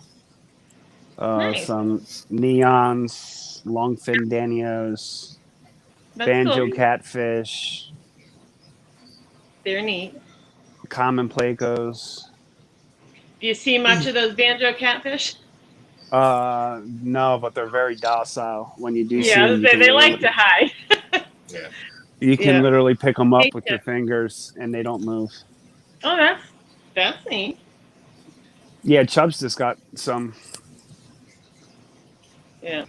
Nice. some Neons, Longfin Danios, That's Banjo cool. Catfish, They're neat. Common Placos. Do you see much of those Banjo Catfish? No, but they're very docile. When you do see Yeah, them, they like to hide. Yeah. you can Yeah. literally pick them up Hey, with Jeff. your fingers, and they don't move. Oh, that's neat. Yeah, Chubbs just got some. Yeah.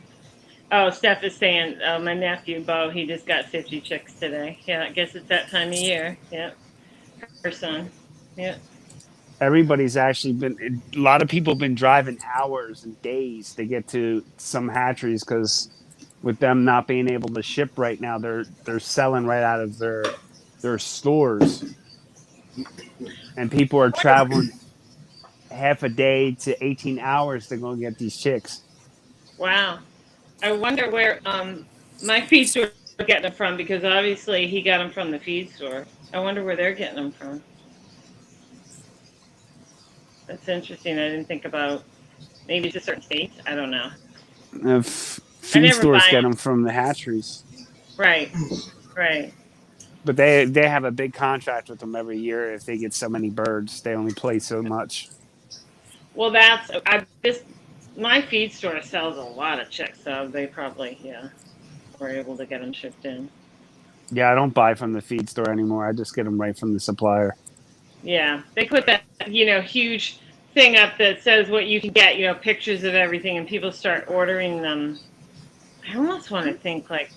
Oh, Steph is saying, my nephew Bo, he just got 50 chicks today. Yeah, I guess it's that time of year. Yeah. Her son. Yeah. Everybody's actually been. A lot of people have been driving hours and days to get to some hatcheries because, with them not being able to ship right now, they're selling right out of their stores, and people are traveling half a day to 18 hours to go get these chicks. Wow. I wonder where my feed store is getting them from, because obviously he got them from the feed store. I wonder where they're getting them from. That's interesting. I didn't think about, maybe it's a certain state. I don't know. If feed never stores buy get them. them from the hatcheries, Right. but they have a big contract with them every year. If they get so many birds, they only play so much. Well, my feed store sells a lot of chicks, so they probably, were able to get them shipped in. Yeah, I don't buy from the feed store anymore. I just get them right from the supplier. Yeah, they put that, huge thing up that says what you can get, pictures of everything, and people start ordering them. I almost want to think like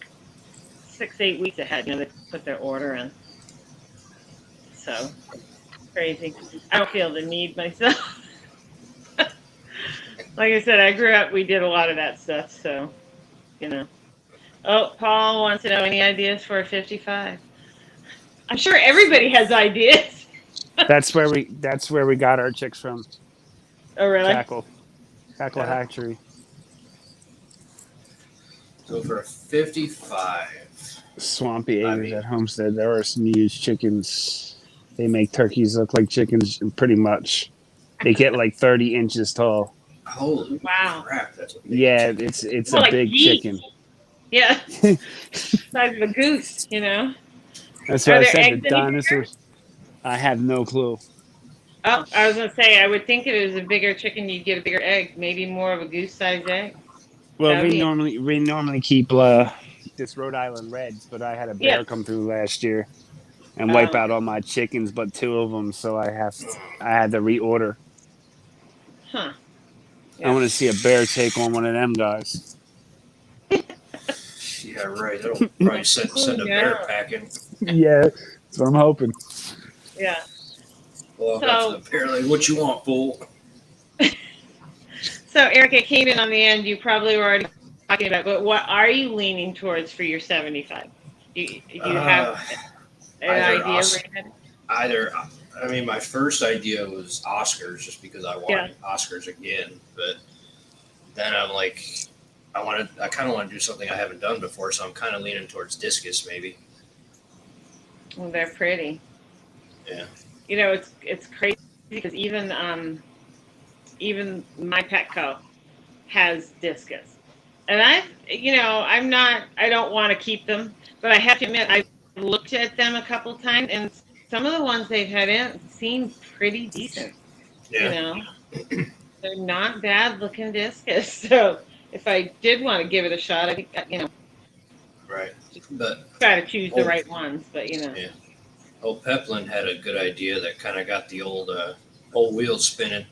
6-8 weeks ahead, they put their order in. So crazy. I don't feel the need myself. Like I said, I grew up, we did a lot of that stuff, so, Oh, Paul wants to know, any ideas for a 55? I'm sure everybody has ideas. That's where we got our chicks from. Oh, really? Tackle hatchery. So for a 55, Swampy Acres at Homestead. There are some huge chickens. They make turkeys look like chickens, pretty much. They get like 30 inches tall. holy Wow. crap, that's a big chicken. it's Well, a like big geese. chicken. Yeah. Size of a goose, That's Are why I there said eggs the any dinosaurs. I have no clue. Oh, I was going to say, I would think if it was a bigger chicken, you'd get a bigger egg, maybe more of a goose-sized egg. Well, That'd we be- normally keep this Rhode Island Reds, but I had a bear Yeah. come through last year and wipe Oh. out all my chickens, but 2 of them. So I had to reorder. Huh. I want to see a bear take on one of them guys. Yeah, right. That'll probably send a bear Yeah. packing. Yeah, that's what I'm hoping. Yeah. Walk up to the bear like, what you want, fool? So, Eric, it came in on the end. You probably were already talking about, but what are you leaning towards for your 75? Do you have an idea where you're headed? I mean, my first idea was Oscars, just because I wanted Oscars again. But then I'm like, I kind of want to do something I haven't done before, so I'm kind of leaning towards Discus, maybe. Well, they're pretty. Yeah. It's crazy because even my Petco has Discus, and I don't want to keep them, but I have to admit I've looked at them a couple times, and some of the ones they've had in seem pretty decent. Yeah. They're not bad looking Discus. So if I did want to give it a shot, I think Right. But try to choose the right ones. But Yeah. Old Pepland had a good idea that kind of got the old wheels spinning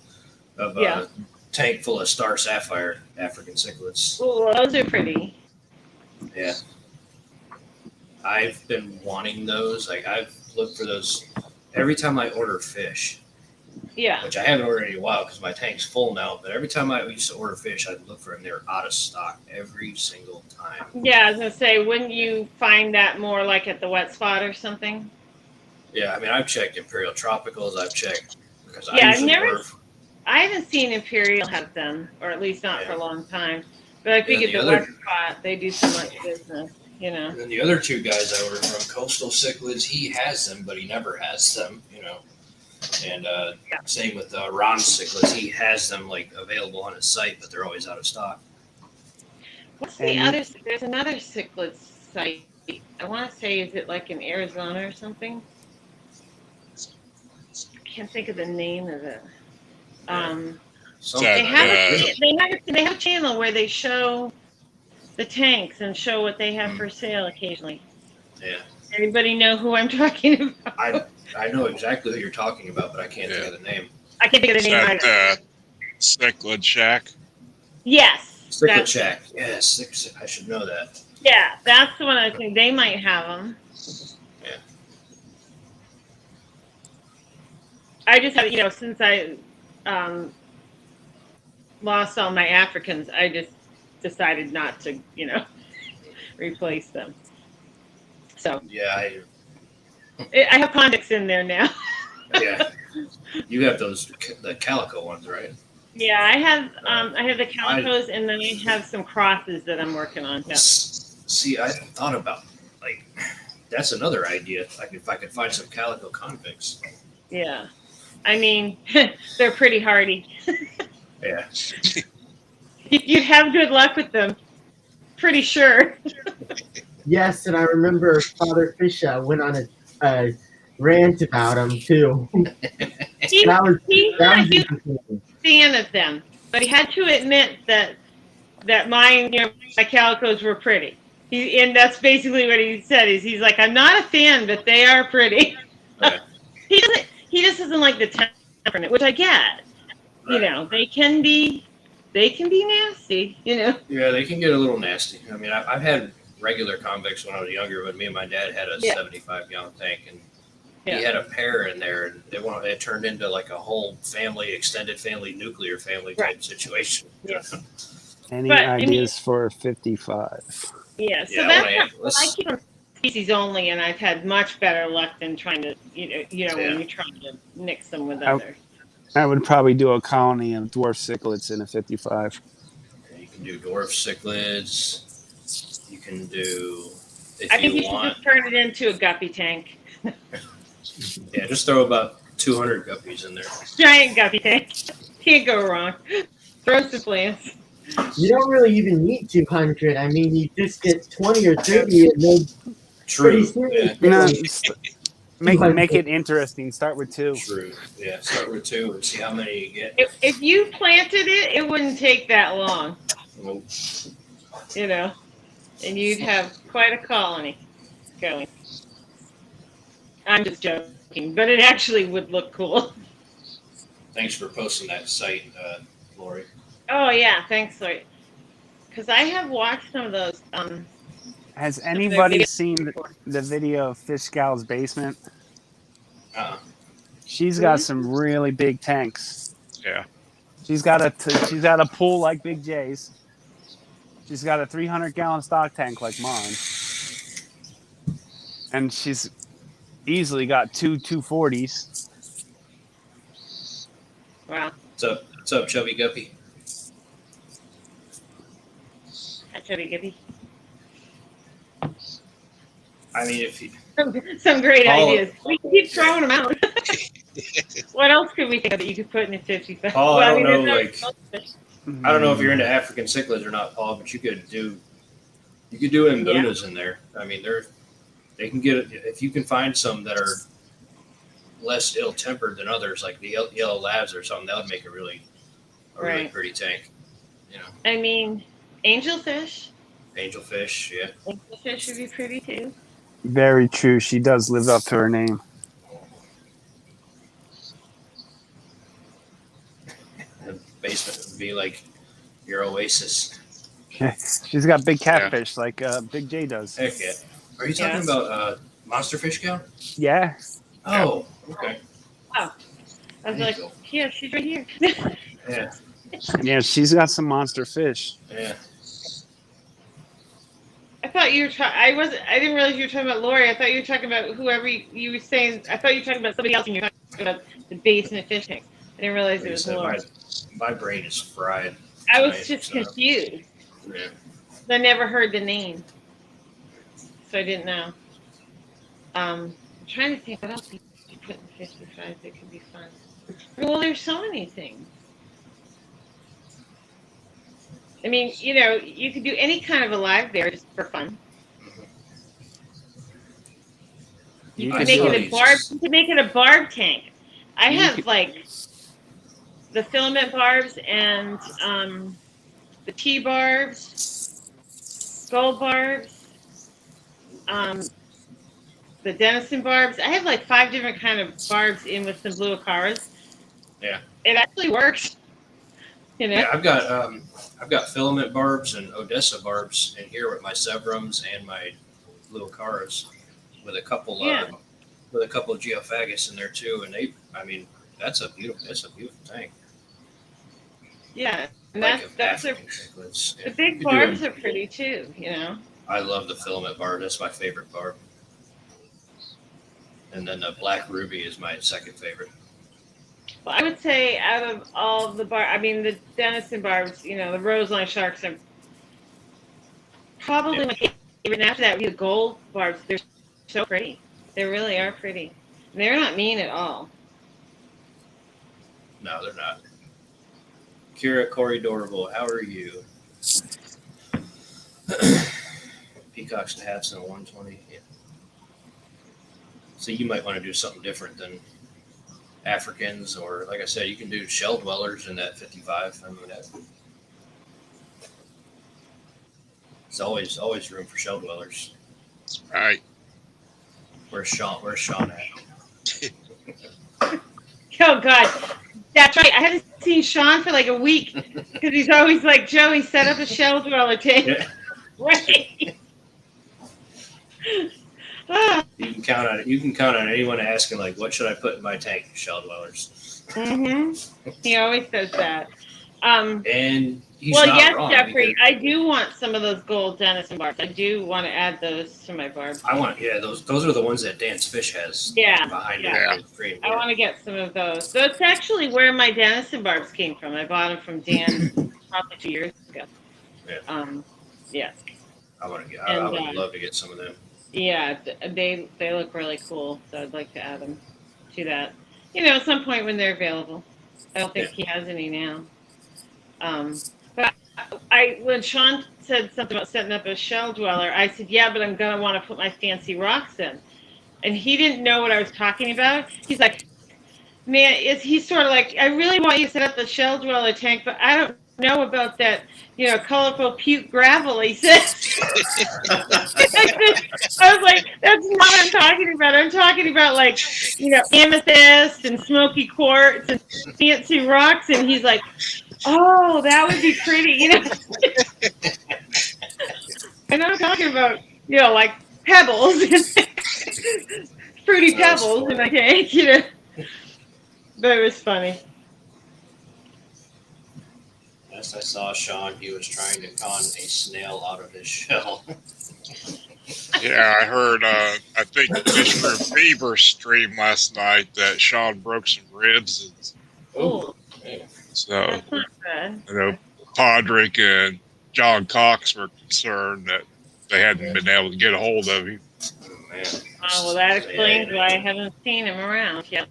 of a tank full of star sapphire African cichlids. Well, those are pretty. Yeah. I've been wanting those. Like, I've looked for those every time I order fish, Yeah. which I haven't ordered in a while because my tank's full now, but every time I used to order fish, I'd look for them. They're out of stock every single time. Yeah, I was gonna say, wouldn't you find that more like at the wet spot or something? Yeah, I mean, I've checked Imperial Tropicals. I've checked because Yeah, I I've usually never- order. I haven't seen Imperial have them, or at least not for a long time. But I think Yeah, at the the other- wet spot they do so much business, you know. And then the other two guys I ordered from, Coastal Cichlids, he has them, but he never has them, you know. And same with Ron Cichlids, he has them like available on his site, but they're always out of stock. What's the And- other? There's another cichlid site. I want to say, is it like in Arizona or something? I can't think of the name of it. Something They That, have like they have a channel where they show the tanks and show what they have for sale occasionally. Yeah. Everybody know who I'm talking about? I know exactly who you're talking about, but I can't think of the name. I can't think of Is the name that either. Cichlid Shack? Yes. Cichlid that's- Shack. Yes, I should know that. Yeah, that's the one I think they might have them. Yeah. I just have, since I lost all my Africans, I just decided not to, replace them. So Yeah, I have convicts in there now. yeah. You have the calico ones, right? Yeah, I have the calicos, and then I have some crosses that I'm working on. Yeah. See, I thought about that's another idea. If I could find some calico convicts. Yeah. I mean, they're pretty hardy. Yeah. You'd have good luck with them. Pretty sure. Yes, and I remember Father Fish went on a rant about him too. He's That was not a huge interesting. fan of them, but he had to admit that my calicos were pretty. And that's basically what he said. He's like, I'm not a fan, but they are pretty. Yeah. He just doesn't like the temperament, which I get. Right. They can be nasty. Yeah, they can get a little nasty. I mean, I've had regular convicts when I was younger, but me and my dad had a 75-gallon tank, and he had a pair in there, and it turned into like a whole family, extended family, nuclear family type situation. Yeah. Any But, I mean- ideas for 55? Yeah, so Yeah, that's I keep them species only, and I've had much better luck than trying to, when you're trying to mix them with others. I would probably do a colony of dwarf cichlids in a 55. You can do dwarf cichlids. You can do, I if think you you should want, just turn it into a guppy tank. yeah, just throw about 200 guppies in there. Giant guppy tank. Can't go wrong. Throw some plants. You don't really even need 200. I mean, you just get 20 or 30, and then True. pretty soon. Yeah. No, it's make it interesting. Start with 2. True. Yeah. Start with 2 and see how many you get. If you planted it, it wouldn't take that long, Nope. and you'd have quite a colony going. I'm just joking, but it actually would look cool. Thanks for posting that site, Lori. Oh yeah, thanks, Lori. Because I have watched some of those. Has anybody seen the video of Fish Gal's basement? She's got some really big tanks. Yeah. She's got a pool like Big J's. She's got a 300-gallon stock tank like mine, and she's easily got 240s. Wow, What's up, Chubby Guppy? that should be good. I mean, if you, Some great Paul- ideas. We can keep throwing them out. What else could we think of that you could put in a 55? Paul, I don't know, there's I don't know if you're into African cichlids or not, Paul, but you could do Mbunas in there. I mean, they can get, if you can find some that are less ill-tempered than others, like the yellow labs or something, that would make a really Right. pretty tank. I mean, angelfish. Angelfish, yeah. Angelfish would be pretty too. Very true. She does live up to her name. The basement would be like your oasis. She's got big catfish like Big J does. Heck yeah. Are you talking about monster fish gal? Yeah. Oh, Okay. Wow. I was like, yeah, she's right here. Yeah. Yeah, she's got some monster fish. Yeah. I thought you were I didn't realize you were talking about Lori. I thought you were talking about whoever you were saying. I thought you were talking about somebody else, and you were talking about the basement fish tank. I didn't realize Like it you was said, Lori. my brain is fried. I was tonight, just so, confused. Yeah. I never heard the name, so I didn't know. I'm trying to think what else you put in fish besides it could be fun. Well, there's so many things. I mean, you could do any kind of a live bear just for fun. You I could make saw it a these. barb. You could make it a barb tank. I You have could- like the filament barbs and the T barbs, gold barbs, the Denison barbs. I have like 5 different kind of barbs in with some blue acaras. Yeah. It actually works. Yeah, I've got filament barbs and Odessa barbs in here with my Severums and my blue Acaras with a couple Yeah. of Geophagus in there too. And that's a beautiful tank. Yeah, and Like that's African cichlids. the Yeah. big You could do barbs them. are pretty too. I love the filament barb. That's my favorite barb. And then the black ruby is my second favorite. Well, I would say out of all the the Denison barbs, the roseline sharks are probably my favorite. And after that, the gold barbs. They're so pretty. They really are pretty. And they're not mean at all. No, they're not. Kira Corey Dorable, how are you? Peacocks and hats in a 120. Yeah. So you might want to do something different than Africans, or like I said, you can do shell dwellers in that 55. I mean, it's always room for shell dwellers. Right. Where's Sean at? Oh God, that's right. I haven't seen Sean for like a week because he's always like, Joey, set up a shell dweller tank. Yeah. Right. Ah. You can count on it. You can count on anyone asking like, "What should I put in my tank?" Shell dwellers. He always says that. And he's Well, not yes, wrong. Jeffrey, because I do want some of those gold Denison barbs. I do want to add those to my barb. those are the ones that Dan's Fish has. Yeah, Behind yeah. it. Green. I want to get some of those. So it's actually where my Denison barbs came from. I bought them from Dan probably 2 years ago. Yeah. Yeah. I would love to get some of them. Yeah, they look really cool. So I'd like to add them to that. At some point when they're available. I don't think he has any now. But when Sean said something about setting up a shell dweller, I said, yeah, but I'm going to want to put my fancy rocks in. And he didn't know what I was talking about. He's like, man, he's sort of like, I really want you to set up the shell dweller tank, but I don't know about that, colorful puke gravel, he said. I was like, that's not what I'm talking about. I'm talking about like, amethyst and smoky quartz and fancy rocks. And he's like, oh, that would be pretty, And I'm talking about, like pebbles, fruity pebbles in my tank, But it was funny. Last I saw Sean, he was trying to con a snail out of his shell. Yeah, I heard, I think Fish for Beaver stream last night that Sean broke some ribs. Oh, So, that's not bad. Podrick and John Cox were concerned that they hadn't been able to get a hold of him. Oh, man. Oh, well, that explains why I haven't seen him around yet.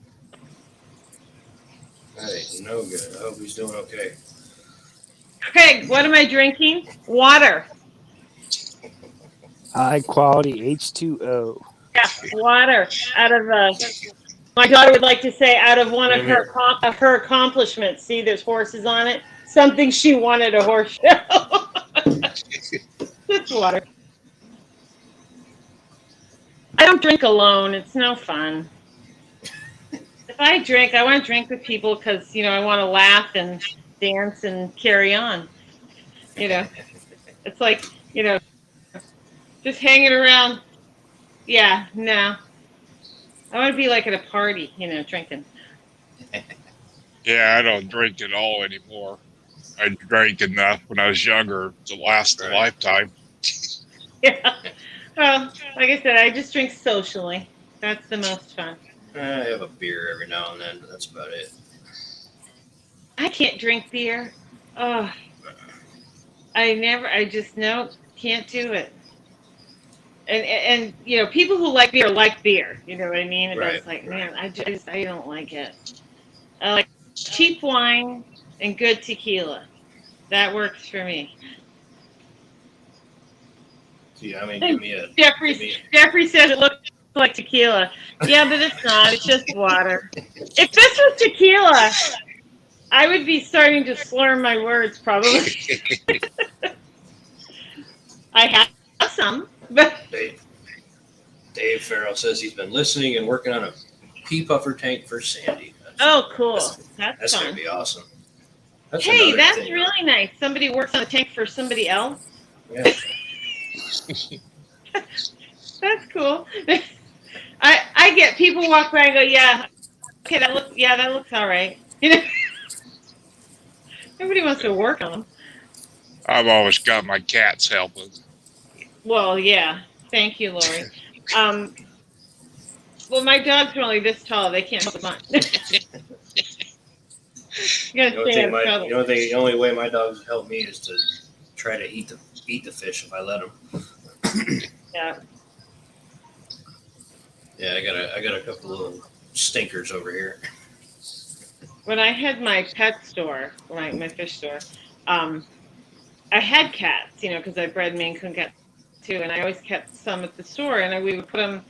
That ain't no good. I hope he's doing okay. Craig, what am I drinking? Water. High quality H2O. Yeah, water. Out of my daughter would like to say, out of one of her accomplishments. See, there's horses on it. Something she wanted a horse show. It's water. I don't drink alone. It's no fun. If I drink, I want to drink with people because, I want to laugh and dance and carry on. It's like, just hanging around. Yeah, no. I want to be like at a party, drinking. Yeah, I don't drink at all anymore. I drank enough when I was younger to last a Right. lifetime. Yeah. Well, like I said, I just drink socially. That's the most fun. I have a beer every now and then, but that's about it. I can't drink beer. Oh, I just, no, can't do it. And people who like beer, you know what I mean? And Right, it's like, right. man, I don't like it. I like cheap wine and good tequila. That works for me. Yeah, I mean, give me a. Jeffrey says it looks like tequila. Yeah, but it's not. It's just water. If this was tequila, I would be starting to slur my words probably. I have some, but Dave Ferlo says he's been listening and working on a pea puffer tank for Sandy. oh, cool. That's fun. gonna be awesome. That's Hey, another that's thing. really nice. Somebody works on a tank for somebody else. Yeah. That's cool. I get people walk by and go, yeah, okay, that looks all right. Nobody wants to work on them. I've always got my cats helping. Well, yeah. Thank you, Lori. Well, my dogs are only this tall. They can't help much. You gotta stay out of trouble. The only way my dogs help me is to try to eat the fish if I let them. Yeah. Yeah, I got a couple little stinkers over here. When I had my pet store, my fish store, I had cats, because I bred Maine Coon cats too, and I always kept some at the store, and we would put them,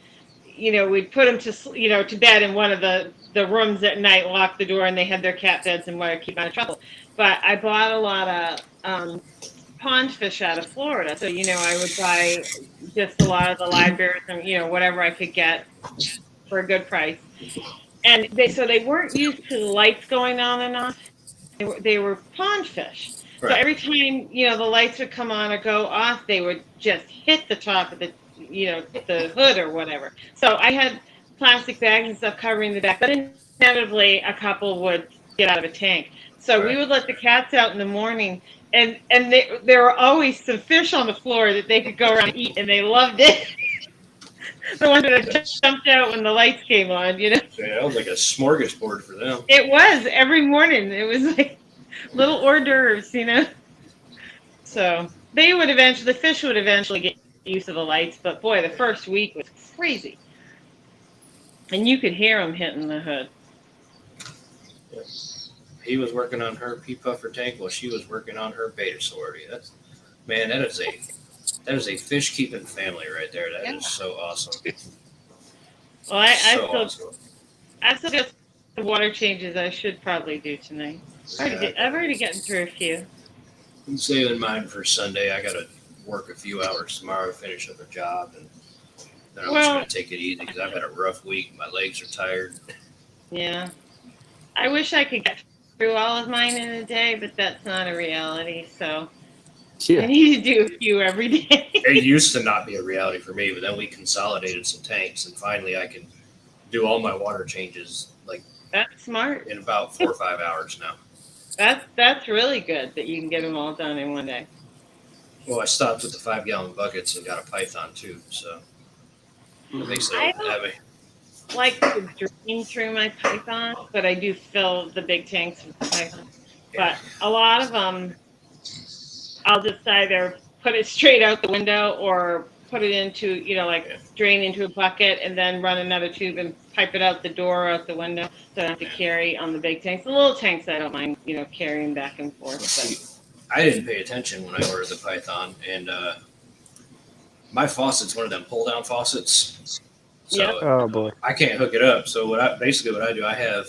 we'd put them to bed in one of the rooms at night, lock the door, and they had their cat beds and want to keep out of trouble. But I bought a lot of pond fish out of Florida, so I would buy just a lot of the live bears and whatever I could get for a good price. And they weren't used to the lights going on and off. They were pond fish. Right. So every time the lights would come on or go off, they would just hit the top of the the hood or whatever. So I had plastic bags and stuff covering the back, but inevitably a couple would get out of a tank. So we would let the cats out in the morning, and there were always some fish on the floor that they could go around and eat, and they loved it. The ones that jumped out when the lights came on, Yeah, that was like a smorgasbord for them. It was every morning. It was like little hors d'oeuvres, So the fish would eventually get used to the lights, but boy, the first week was crazy. And you could hear them hitting the hood. Yeah. He was working on her pea puffer tank while she was working on her beta sorority. That is a fish keeping family right there. That is so awesome. Well, awesome. I still got some water changes I should probably do tonight. I've already gotten through a few. I'm saving mine for Sunday. I got to work a few hours tomorrow to finish up a job, and then I'm just going to take it easy because I've had a rough week. My legs are tired. Yeah. I wish I could get through all of mine in a day, but that's not a reality, so I need to do a few every day. It used to not be a reality for me, but then we consolidated some tanks, and finally I can do all my water changes That's smart. in about 4 or 5 hours now. That's really good that you can get them all done in one day. Well, I stopped with the 5-gallon buckets and got a Python too, so it makes it I don't heavy. like to drain through my Python, but I do fill the big tanks with Python. But a lot of them, I'll just either put it straight out the window or put it into, drain into a bucket and then run another tube and pipe it out the door or out the window, so I don't have to carry on the big tanks. The little tanks I don't mind, carrying back and forth. But I didn't pay attention when I ordered the Python, and my faucet's one of them pull-down faucets. So Oh boy. I can't hook it up. So what I do, I have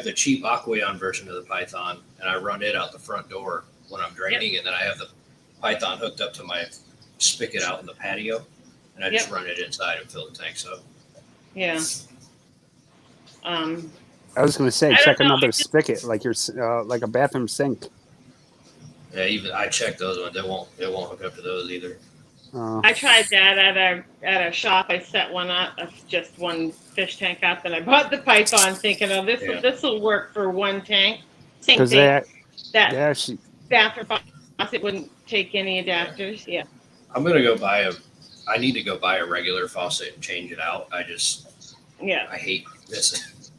the cheap Aqueon version of the Python, and I run it out the front door when I'm draining, and then I have the Python hooked up to my spigot out in the patio, and I just run it inside and fill the tanks up. yeah. I was going to say, I don't check know, another spigot, like like a bathroom sink. Yeah, even I checked those ones. They won't hook up to those either. I tried that at a shop. I set one up, just one fish tank up, and I bought the python, thinking, "Oh, this will work for one tank." Same Because thing. they That actually, bathroom faucet wouldn't take any adapters. Yeah. I'm gonna go buy a. I need to go buy a regular faucet and change it out. Yeah. I hate this.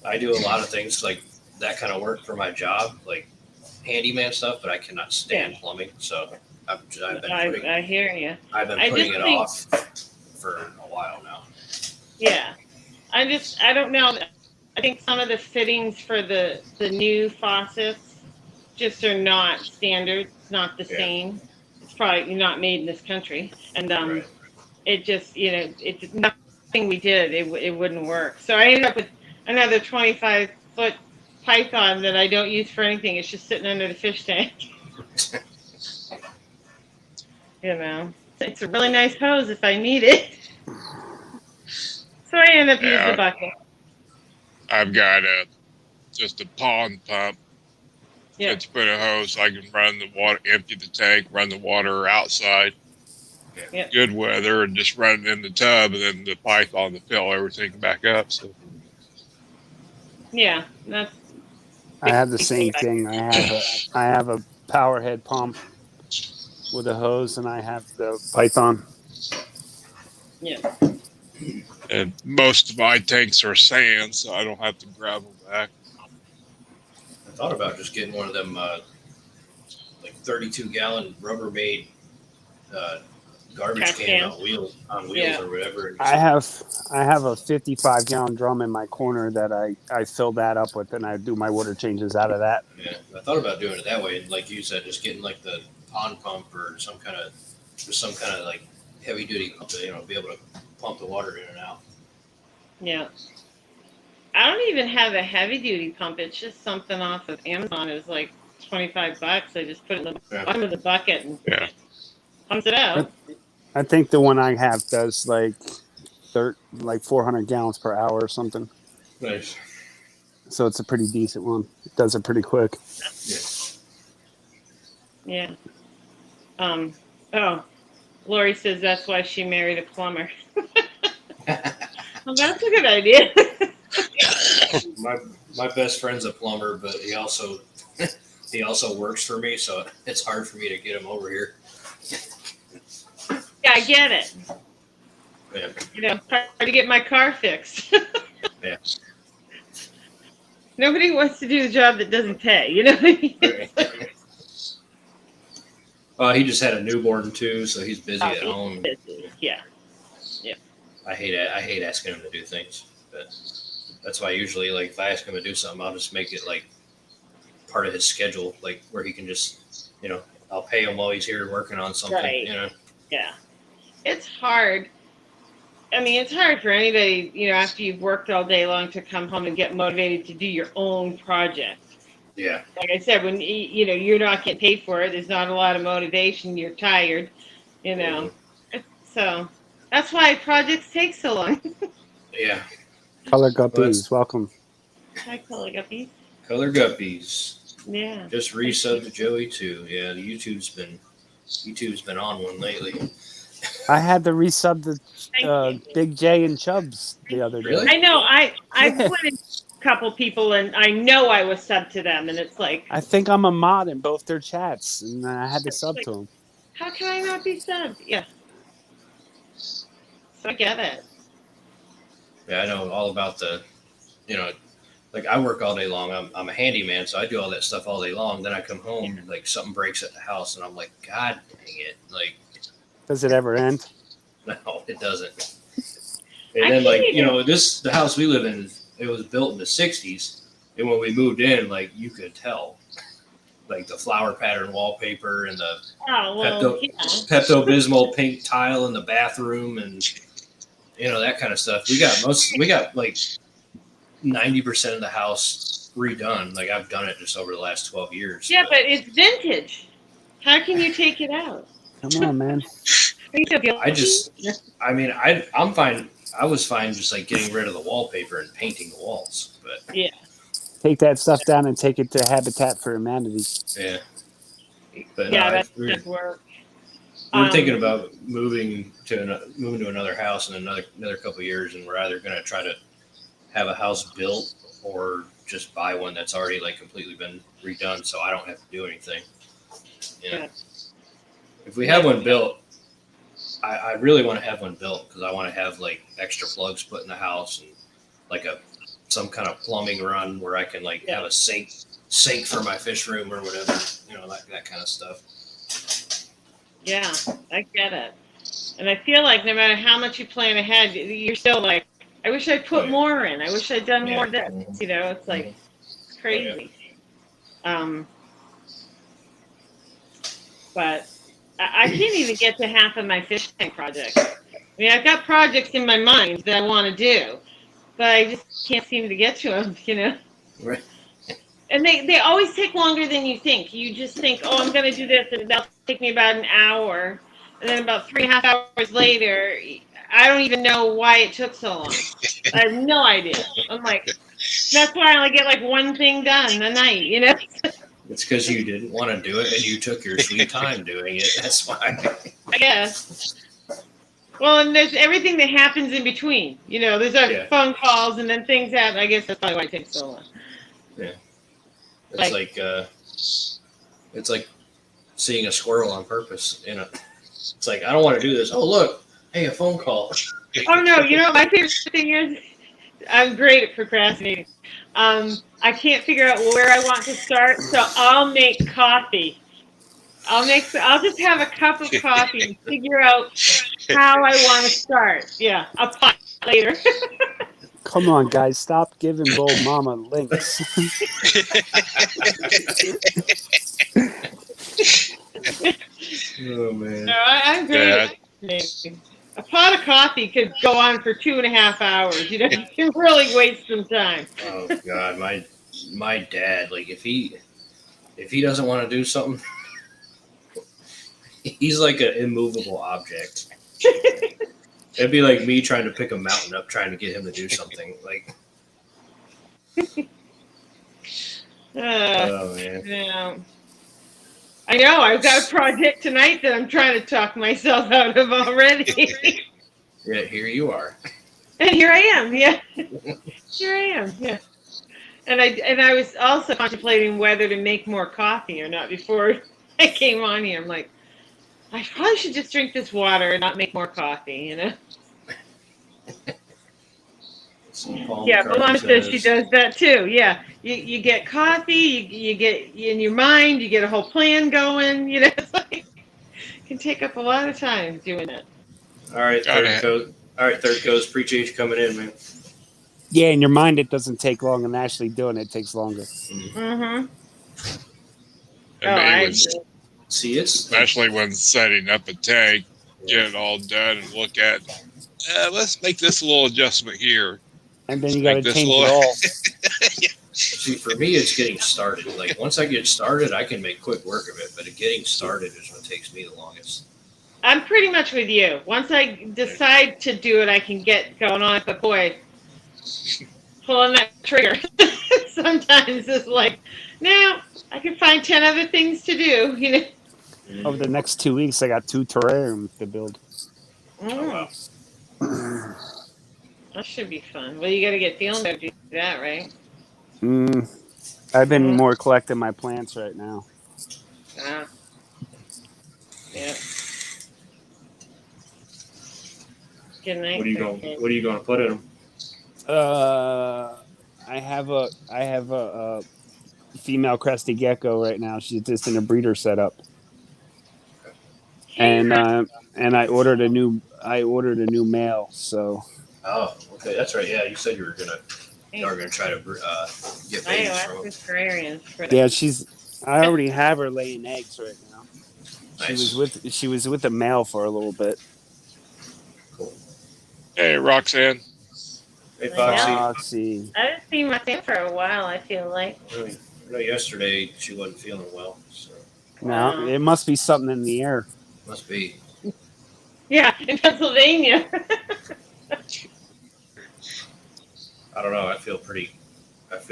I do a lot of things like that kind of work for my job, like handyman stuff, but I cannot stand plumbing. So I've been I hear you. I've been I putting just it think- off for a while now. Yeah. I don't know. I think some of the fittings for the new faucets just are not standard, not the Yeah. same. It's probably not made in this country, and Right. it just it's nothing we did. It wouldn't work. So I ended up with another 25-foot python that I don't use for anything. It's just sitting under the fish tank. It's a really nice hose if I need it. So I end up using the bucket. I've got just a pond pump. Yeah. Let's put a hose so I can run the water, empty the tank, run the water outside. Yeah. Good weather, and just run it in the tub, and then the python to fill everything back up. So Yeah, that's. I have the same thing. I have a power head pump with a hose, and I have the python. Yeah. and most of my tanks are sand, so I don't have to gravel back. I thought about just getting one of them like 32-gallon Rubbermaid garbage Trash can can. on wheels Yeah. or whatever. And I have a 55-gallon drum in my corner that I fill that up with, and I do my water changes out of that. Yeah, I thought about doing it that way, and like you said, just getting like the pond pump or some kind of like heavy duty pump to, be able to pump the water in and out. Yeah. I don't even have a heavy duty pump. It's just something off of Amazon. It was like $25. I just put it in the bottom of the bucket and pumps it out. I think the one I have does like 400 gallons per hour or something. Nice. So it's a pretty decent one. It does it pretty quick. Yeah. Oh, Lori says that's why she married a plumber. Well, that's a good idea. My best friend's a plumber, but he also works for me, so it's hard for me to get him over here. Yeah, I get it. Yeah. Hard to get my car fixed. Yeah. Nobody wants to do the job that doesn't pay. You know what I mean? He just had a newborn too, so he's busy at home. Yeah. I hate asking him to do things, but that's why usually, like, if I ask him to do something, I'll just make it like part of his schedule, like where he can just, I'll pay him while he's here working on something. Right. Yeah. It's hard. I mean, it's hard for anybody, after you've worked all day long to come home and get motivated to do your own project. Yeah. Like I said, when you're not getting paid for it, there's not a lot of motivation. You're tired, So that's why projects take so long. Yeah. Color Guppies, welcome. Hi, Color Guppies. Color Guppies. Yeah. Just resub to Joey too. Yeah, the YouTube's been on one lately. I had to resub the Thank you. Big J and Chubbs the other day. Really? I know. I put in a couple people, and I know I was sub to them, and it's like, I think I'm a mod in both their chats, and I had to sub to them. how can I not be subbed? Yeah. So I get it. Yeah, I know all about the, like I work all day long. I'm a handyman, so I do all that stuff all day long. Then I come home, like something breaks at the house, and I'm like, God dang it! Like, Does it ever end? no, it doesn't. And then, like, the house we live in, it was built in the '60s, and when we moved in, like, you could tell, like the flower pattern wallpaper and the Pepto-Bismol pink tile in the bathroom, and that kind of stuff. We got like 90% of the house redone. Like, I've done it just over the last 12 years. Yeah, but it's vintage. How can you take it out? Come on, man. I'm fine. I was fine just like getting rid of the wallpaper and painting the walls. But Yeah. Take that stuff down and take it to Habitat for Humanity. yeah. But Yeah, no, that's good work. We're thinking about moving to another house in another couple of years, and we're either going to try to have a house built or just buy one that's already like completely been redone, so I don't have to do anything. Yeah. If we have one built, I really want to have one built because I want to have like extra plugs put in the house and like some kind of plumbing run where I can like have a sink for my fish room or whatever, that kind of stuff. Yeah, I get it. And I feel like no matter how much you plan ahead, you're still like, I wish I'd put more in. I wish I'd done more of this. It's like it's crazy. But I can't even get to half of my fish tank projects. I mean, I've got projects in my mind that I want to do, but I just can't seem to get to them, Right. And they always take longer than you think. You just think, oh, I'm going to do this, and that'll take me about an hour. And then about 3.5 hours later, I don't even know why it took so long. I have no idea. I'm like, that's why I only get like one thing done a night, It's because you didn't want to do it and you took your sweet time doing it. That's why. I guess. Well, and there's everything that happens in between. There's phone calls and then things happen. I guess that's probably why it takes so long. Yeah. It's like seeing a squirrel on purpose. It's like, I don't want to do this. Oh, look. Hey, a phone call. Oh, no. My favorite thing is I'm great at procrastinating. I can't figure out where I want to start, so I'll make coffee. I'll just have a cup of coffee and figure out how I want to start. Yeah, I'll pot later. Come on, guys, stop giving Bold Mama links. Oh man. No, I'm great at procrastinating. A pot of coffee could go on for 2.5 hours. You can really waste some time. Oh God, my dad, like if he doesn't want to do something, he's like an immovable object. It'd be like me trying to pick a mountain up, trying to get him to do something. Like, oh man. Yeah. I know. I've got a project tonight that I'm trying to talk myself out of already. Yeah, here you are. And here I am. Yeah. Here I am. Yeah. And I was also contemplating whether to make more coffee or not before I came on here. I'm like, I probably should just drink this water and not make more coffee, Yeah, but Mama says she does that too. Yeah, you get coffee, you get in your mind, you get a whole plan going. It's like it can take up a lot of time doing it. All right, third coast. Appreciate you coming in, man. Yeah, in your mind it doesn't take long, and actually doing it takes longer. Mm-hmm. See, especially when setting up a tank, get it all done and look at. Let's make this a little adjustment here. And then you got to change it all. See, for me, it's getting started. Like, once I get started, I can make quick work of it. But getting started is what takes me the longest. I'm pretty much with you. Once I decide to do it, I can get going on it. But boy, pulling that trigger sometimes is like, now I can find 10 other things to do. Over the next 2 weeks, I got 2 terrariums to build. Oh, wow. That should be fun. Well, you got to get feeling to do that, right? I've been more collecting my plants right now. Yeah. Good night. What are you going to put in them? I have a female crested gecko right now. She's just in a breeder setup. And I ordered a new male. So. Oh, okay, that's right. Yeah, you said you were gonna try to get babies from them. Yeah, I already have her laying eggs right now. Nice. She was with a male for a little bit. Cool. Hey, Roxanne. Hey, Foxy. See. I haven't seen my thing for a while, I feel like. I know yesterday she wasn't feeling well, so. No, it must be something in the air. Must be. Yeah, in Pennsylvania. I don't know. I feel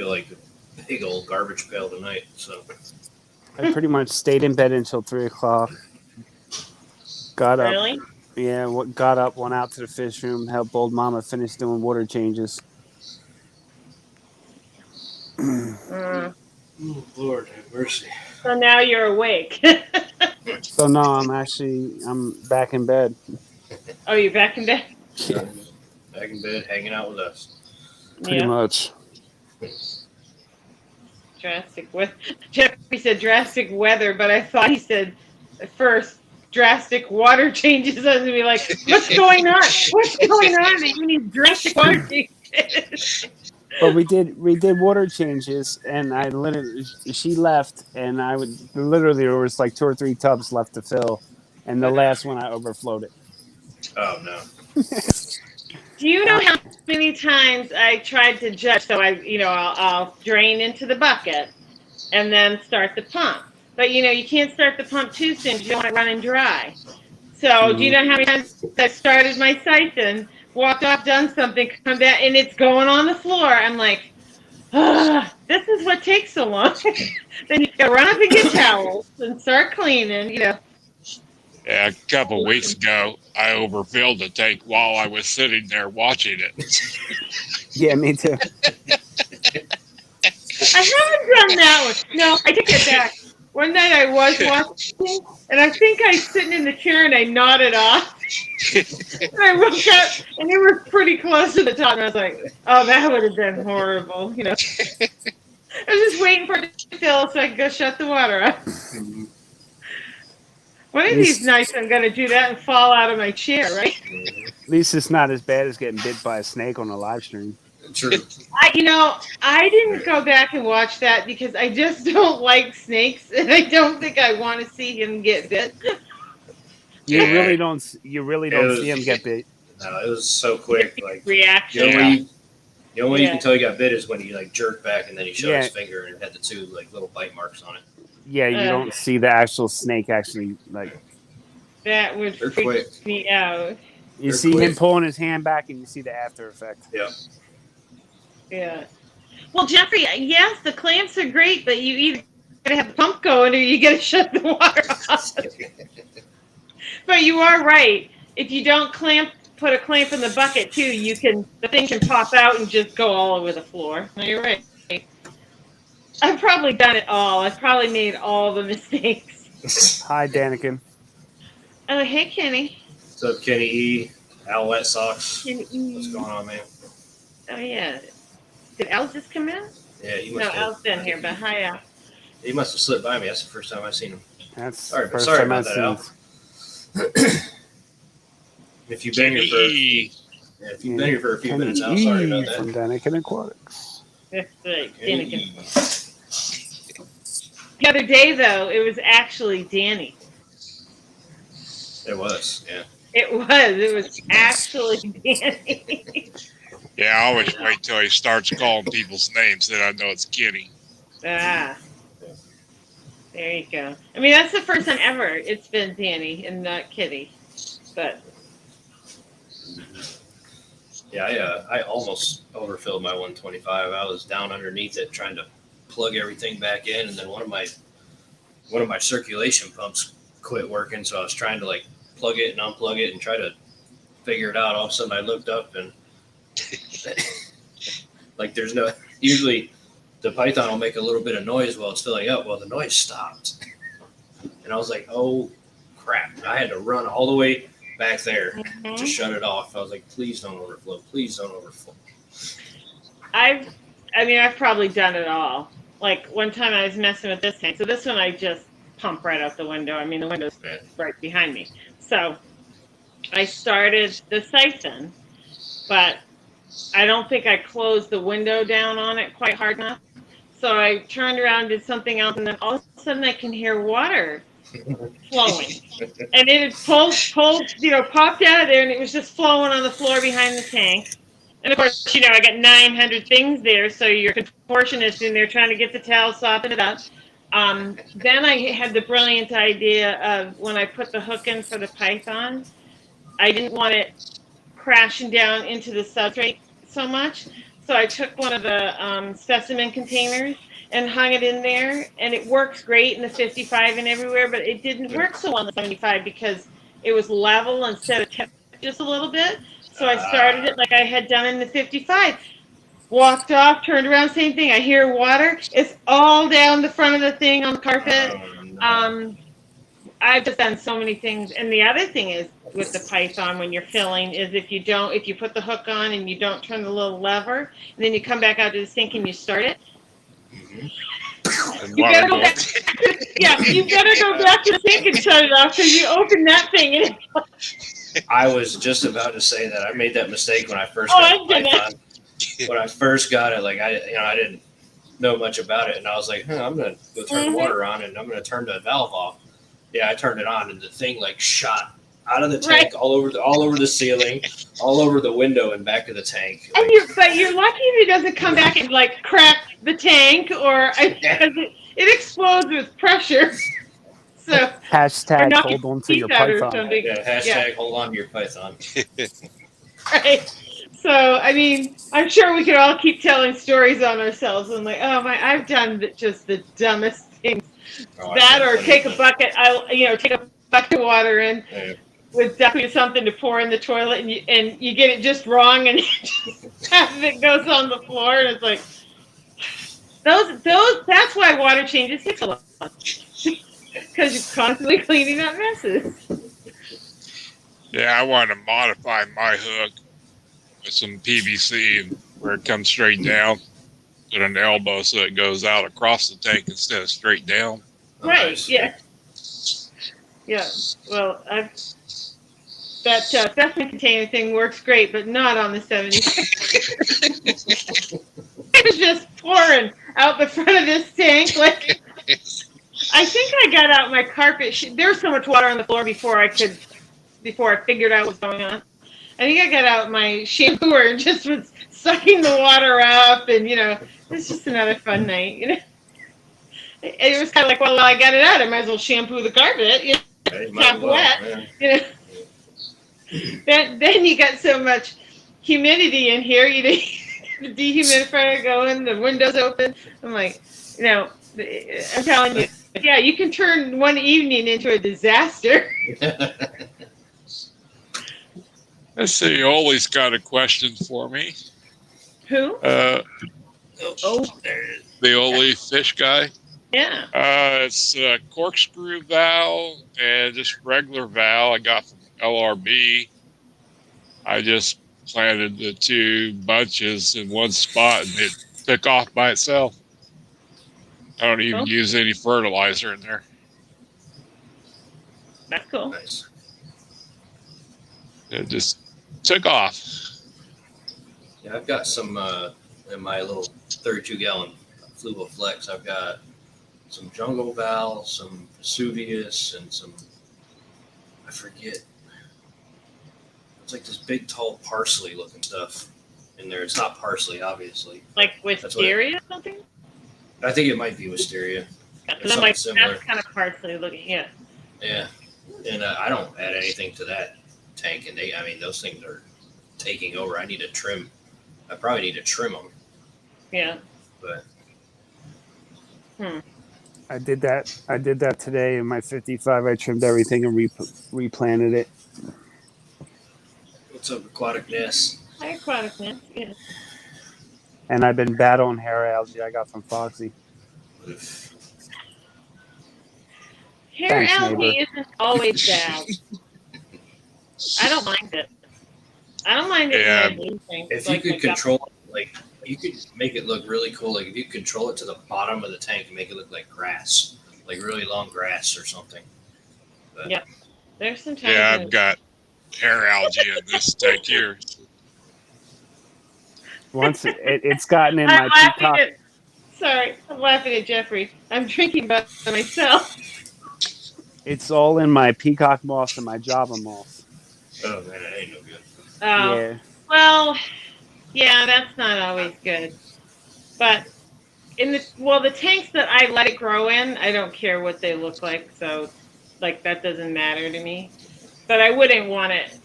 like a big old garbage pail tonight, so. I pretty much stayed in bed until 3:00. Got up. Really? Yeah, got up, went out to the fish room, helped old mama finish doing water changes. Mm. Oh, Lord have mercy. So now you're awake. So no, I'm back in bed. Oh, you're back in bed? Yeah, Back in bed, hanging out with us. pretty Yeah. much. Drastic weather. Jeffrey said drastic weather, but I thought he said at first drastic water changes. I was gonna be like, what's going on? What's going on? Even these drastic water changes. But we did water changes, and I literally she left, and I would literally there was like 2 or 3 tubs left to fill, and the last one I overflowed it. Oh, no. Do you know how many times I tried to judge? So I'll drain into the bucket and then start the pump. But you can't start the pump too soon because you don't want it running dry. So do you know how many times I started my siphon, walked off, done something, come back, and it's going on the floor? I'm like, this is what takes so long. Then you gotta run up and get towels and start cleaning. Yeah, a couple weeks ago, I overfilled the tank while I was sitting there watching it. Yeah, me too. I haven't done that one. No, I take it back. One night I was watching, and I think I was sitting in the chair and I nodded off. And I woke up, and it was pretty close to the top, and I was like, oh, that would have been horrible. I was just waiting for it to fill so I could go shut the water off. One of these nights I'm going to do that and fall out of my chair, right? At least it's not as bad as getting bit by a snake on a live stream. True. I didn't go back and watch that because I just don't like snakes, and I don't think I want to see him get bit. You Yeah. really don't see him get bit. No, it was so quick. Like, Reaction. the only way you Yeah. can tell he got bit is when he like jerked back and then he showed Yeah. his finger and it had the 2 like little bite marks on it. Yeah, you don't see the actual snake actually like. That would They're freak quick. me out. You They're see quick. him pulling his hand back, and you see the after effect. Yeah. Yeah. Well, Jeffrey, yes, the clamps are great, but you either gotta have the pump going or you gotta shut the water off. But you are right. If you don't put a clamp in the bucket too, the thing can pop out and just go all over the floor. No, you're right. I've probably done it all. I've probably made all the mistakes. Hi, Danikin. Oh, hey, Kenny. What's up, Kenny E? Owlette Socks. Kenny E. What's going on, man? Oh, yeah. Did Al just come in? Yeah, he No, must have. Al's been here, but hi, Al. He must have slipped by me. That's the first time I've seen him. That's Sorry, the first sorry time about I've that, seen Al. it. If you've been here for a few minutes now, sorry about that. From Danikin Aquatics. That's right. Kenny Danny. E. The other day, though, it was actually Danny. It was, yeah. It was actually Danny. Yeah, I always wait till he starts calling people's names, then I know it's Kenny. Ah. There you go. I mean, that's the first time ever it's been Danny and not Kitty. But Yeah, I almost overfilled my 125. I was down underneath it trying to plug everything back in, and then one of my circulation pumps quit working, so I was trying to like plug it and unplug it and try to figure it out. All of a sudden I looked up and like there's no, usually the Python will make a little bit of noise while it's filling up. Well, the noise stopped. And I was like, oh crap. I had to run all the way back there to shut it off. I was like, please don't overflow. Please don't overflow. I've probably done it all. Like one time I was messing with this tank. So this one I just pump right out the window. I mean, the window's right behind me. So I started the siphon, but I don't think I closed the window down on it quite hard enough. So I turned around, did something else, and then all of a sudden I can hear water flowing. And it had popped out of there, and it was just flowing on the floor behind the tank. And of course, I got 900 things there, so you're contortionist in there trying to get the towel, soften it up. Then I had the brilliant idea of when I put the hook in for the Python, I didn't want it crashing down into the substrate so much. So I took one of the specimen containers and hung it in there, and it works great in the 55 and everywhere, but it didn't work so well in the 75 because it was level instead of tipped just a little bit. So I started it like I had done in the 55. Walked off, turned around, same thing. I hear water. It's all down the front of the thing on the carpet. I've just done so many things. And the other thing is with the Python when you're filling is if you put the hook on and you don't turn the little lever, and then you come back out to the sink and you start it. And You water better go back. goes- Yeah, you better go back to the sink and shut it off because you open that thing and I was just about to say that. I made that mistake when I first Oh, got I've done Python. When I first got it, like I didn't know much about it, and I was like, I'm gonna go turn the water on, and I'm gonna turn the valve off. Yeah, I turned it on, and the thing like shot out of the tank, all over the ceiling, all over the window, and back of the tank. and but you're lucky if it doesn't come back and like crack the tank or because it explodes with pressure. So Hashtag knock hold on to teeth your out or Python. something. Yeah, hashtag hold on to your Python. Right. So, I mean, I'm sure we could all keep telling stories on ourselves. I'm like, oh my, I've done just the dumbest things. Oh, That I've or done take a plenty. bucket, take a bucket of water in Yeah. with definitely something to pour in the toilet, and you get it just wrong, and half of it goes on the floor, and it's like those. That's why water changes takes a lot because you're constantly cleaning up messes. Yeah, I want to modify my hook with some PVC and where it comes straight down at an elbow so it goes out across the tank instead of straight down. Oh, Right? nice. Yeah. Yeah. Well, that specimen container thing works great, but not on the 70. It was just pouring out the front of this tank. Like, I think I got out my carpet. There was so much water on the floor before I figured out what was going on. I think I got out my shampooer and just was sucking the water up, and it's just another fun night. It was kind of like, well, I got it out. I might as well shampoo the carpet. Hey, might Top as well, wet. yeah. Then you got so much humidity in here. The dehumidifier going, the windows open. I'm like, I'm telling you, yeah, you can turn one evening into a disaster. Let's see, Ollie's got a question for me. Who? Oh, The Ollie fish guy. Yeah. It's a corkscrew valve and just regular valve I got from LRB. I just planted the two bunches in one spot and it took off by itself. I don't even use any fertilizer in there. That's cool. nice. It just took off. Yeah, I've got some in my little 32-gallon Fluval Flex. I've got some jungle valve, some Vesuvius, and some, I forget. It's like this big, tall parsley looking stuff in there. It's not parsley, obviously. Like wisteria or something? I think it might be wisteria. Because I'm like, similar. that's kind of parsley looking, yeah. Yeah. And I don't add anything to that tank. And those things are taking over. I need to trim. I probably need to trim them. Yeah. But I did that today in my 55. I trimmed everything and replanted it. what's up, Aquatic Nest? Hi, Aquatic Nest, yeah. And I've been battling hair algae I got from Foxy. Hair Thanks, algae neighbor. isn't always bad. I don't mind it. I don't mind it Yeah. in my blue thing. If you could control it, like, you could make it look really cool. Like, if you control it to the bottom of the tank and make it look like grass, like really long grass or something. But, Yeah. There's some times Yeah, when- I've got hair algae in this tank here. Once it's gotten in I'm my peacock. I'm laughing at Jeffrey. I'm drinking by myself. It's all in my peacock moss and my Java moss. oh man, that ain't no good. Oh, Yeah. well, yeah, that's not always good. But the tanks that I let it grow in, I don't care what they look like. So, like, that doesn't matter to me. But I wouldn't want it,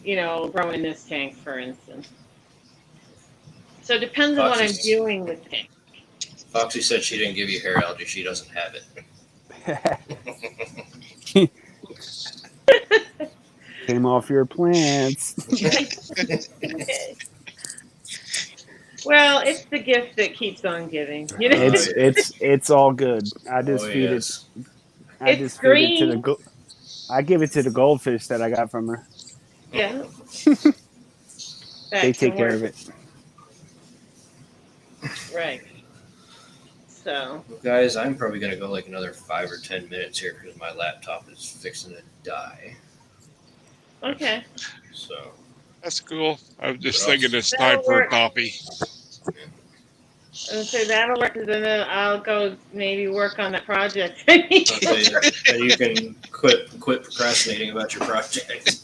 grow in this tank, for instance. So it depends on what I'm doing with the tank. Foxy said she didn't give you hair algae. She doesn't have it. Came off your plants. Well, it's the gift that keeps on giving. You know, It's all good. I just Oh, feed yes. it. I It's just feed it to green. I give it to the goldfish that I got from her. Yeah. They That take can care work. of it. Right. So, Well, guys, I'm probably going to go like another 5 or 10 minutes here because my laptop is fixing to die. okay. So, That's cool. I'm just What thinking else? it's time for a That'll work. coffee. And so that'll work, and then I'll go maybe work on that project. Okay, then you can quit procrastinating about your project.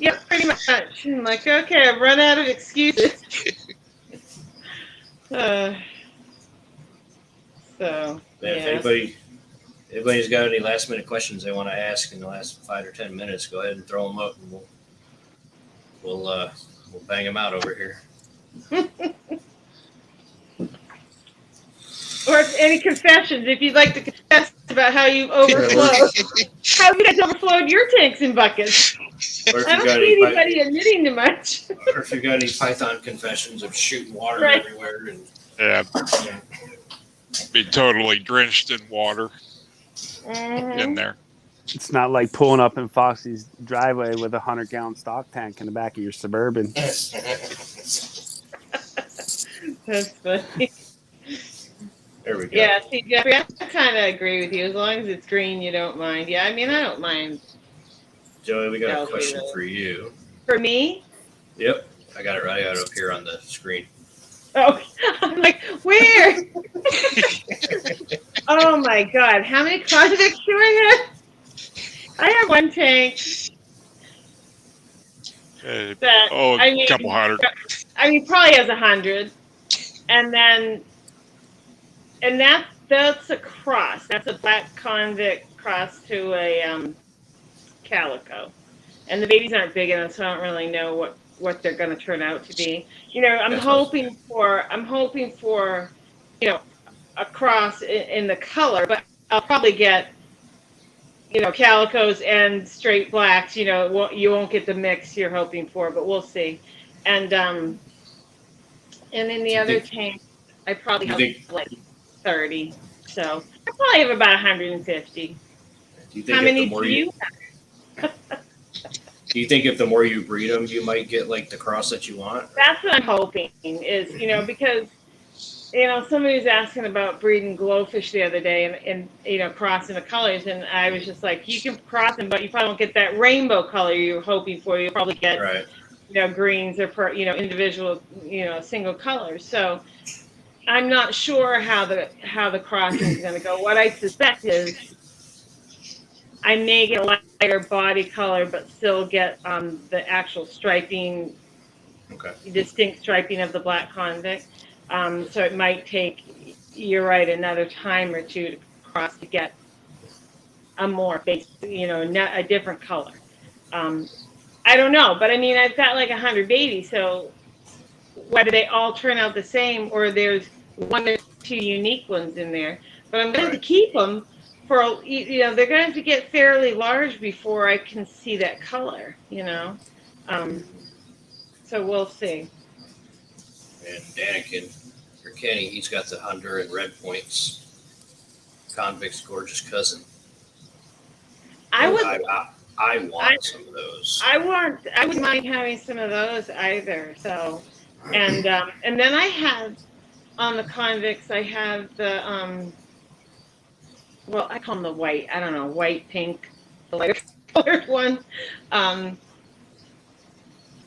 Yeah, pretty much. I'm like, okay, I've run out of excuses. So, Man, if yeah. anybody's got any last minute questions they want to ask in the last 5 or 10 minutes, go ahead and throw them up, and we'll bang them out over here. Or if any confessions, if you'd like to confess about how you overflowed, how you guys overflowed your tanks and buckets. Or if I you don't got see any, anybody admitting to much. or if you got any Python confessions of shooting water Right. everywhere and Yeah, be totally drenched in water in Mhm. there. It's not like pulling up in Foxy's driveway with a 100-gallon stock tank in the back of your Suburban. That's funny. there we go. Yeah, see, Jeffrey, I kind of agree with you. As long as it's green, you don't mind. Yeah, I mean, I don't mind. Joey, we got a Algae, question though. for you. For me? Yep, I got it right out up here on the screen. Oh, I'm like, where? Oh my God, how many convicts do I have? I have one tank that, I mean, a couple hundred. probably has 100. And then, and that's a cross. That's a black convict cross to a calico. And the babies aren't big enough, so I don't really know what they're going to turn out to be. You know, I'm hoping for, you know, a cross in the color, but I'll probably get, you know, calicos and straight blacks. You know, you won't get the mix you're hoping for, but we'll see. And in the other tank, I probably have like 30. So I probably have about 150. Do you think How if many the more do you have? do you think if the more you breed them, you might get like the cross that you want? That's what I'm hoping is, you know, because, you know, somebody was asking about breeding glowfish the other day and you know, crossing the colors. And I was just like, you can cross them, but you probably won't get that rainbow color you're hoping for. You'll probably get, Right. you know, greens or, you know, individual, you know, single colors. So I'm not sure how the crossing is going to go. What I suspect is I may get a lighter body color, but still get the actual striping, Okay. distinct striping of the black convict. So it might take, you're right, another time or two to cross to get a more basic, you know, a different color. I don't know, but I mean, I've got like 100 babies, so whether they all turn out the same or there's one or two unique ones in there, but I'm going to keep them for, you know, they're going to have to get fairly large before I can see that color, you know. So we'll see. And Danikin, or Kenny, he's got the Honduran red points, convict's gorgeous cousin. I want some of those. I wouldn't mind having some of those either. So, and then I have on the convicts, I have the well, I call them the white. I don't know, white, pink, the lighter colored one.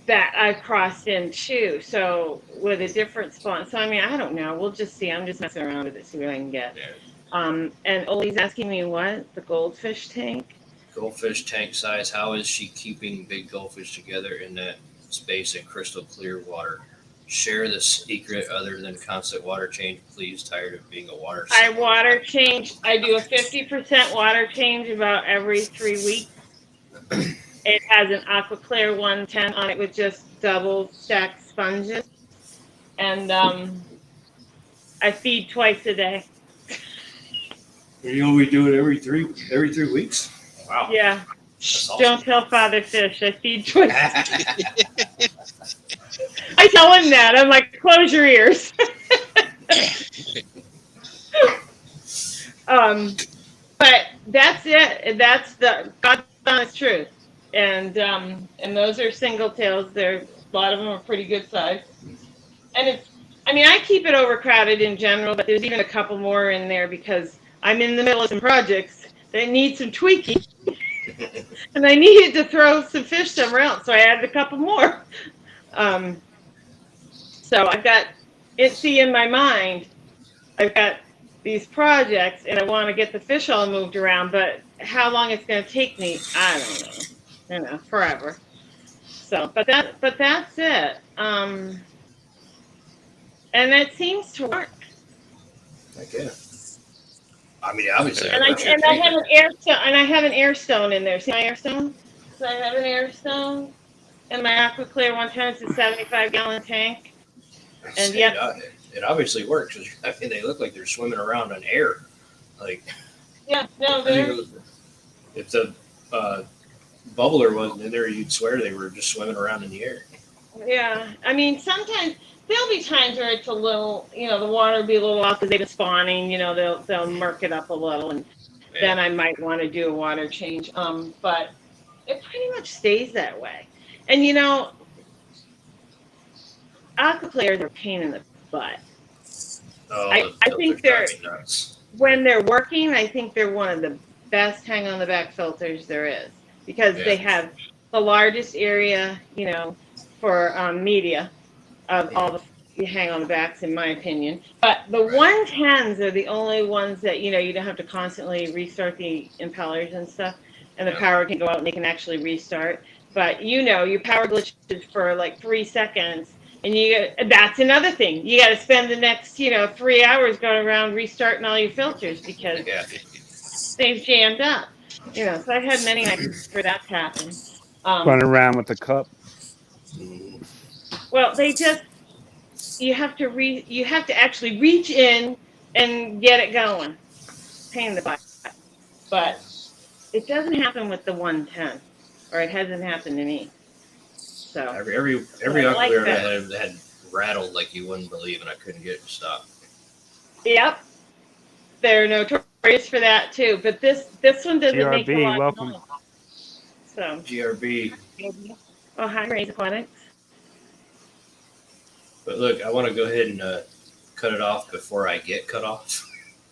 That I've crossed in too. So with a different spawn. So I mean, I don't know. We'll just see. I'm just messing around with it, see what I can get. Yeah. And Ollie's asking me what? The goldfish tank? Goldfish tank size. How is she keeping big goldfish together in that space in crystal clear water? Share the secret other than constant water change, please. Tired of being a water. I water change. I do a 50% water change about every 3 weeks. It has an AquaClear 110 on it with just double stacked sponges, and I feed twice a day. You only do it every three weeks. Wow. Yeah. awesome. Don't tell Father Fish. I feed twice. I tell him that. I'm like, close your ears. But that's it. That's the God's honest truth. And those are single tails. A lot of them are pretty good size. And I keep it overcrowded in general, but there's even a couple more in there because I'm in the middle of some projects that need some tweaking. And I needed to throw some fish somewhere else, so I added a couple more. So I've got in my mind, I've got these projects, and I want to get the fish all moved around, but how long it's going to take me, I don't know. Forever. So, but that's it. And it seems to work. Okay. I mean, obviously. And I have an air stone, and I have an air stone in there. See my air stone? So I have an air stone, and my AquaClear 110. It's a 75-gallon tank. And yeah, it obviously works. I mean, they look like they're swimming around in air. Like, yeah, no, they're. If the bubbler wasn't in there, you'd swear they were just swimming around in the air. Yeah, I mean, sometimes there'll be times where it's a little, the water will be a little off because they've been spawning. They'll murk it up a little, and then I might want to do a water change. But it pretty much stays that way. And AquaClear, they're a pain in the butt. Oh, I think they're nuts. When they're working, I think they're one of the best hang on the back filters there is because they have the largest area, for media of all the hang on the backs, in my opinion. But the 110s are the only ones that you don't have to constantly restart the impellers and stuff, and the power can go out and they can actually restart. But your power glitches for like 3 seconds. And that's another thing. You got to spend the next, 3 hours going around restarting all your filters because they've jammed up. So I've had many nights for that to happen. Running around with the cup. Well, you have to actually reach in and get it going. Pain in the butt. But it doesn't happen with the 110, or it hasn't happened to me. So every AquaClear I had rattled like you wouldn't believe, and I couldn't get it to stop. Yep, they're notorious for that too. But this one doesn't make a lot welcome. of noise. So GRB. Oh, hi, Raise Aquatics. But look, I want to go ahead and cut it off before I get cut off.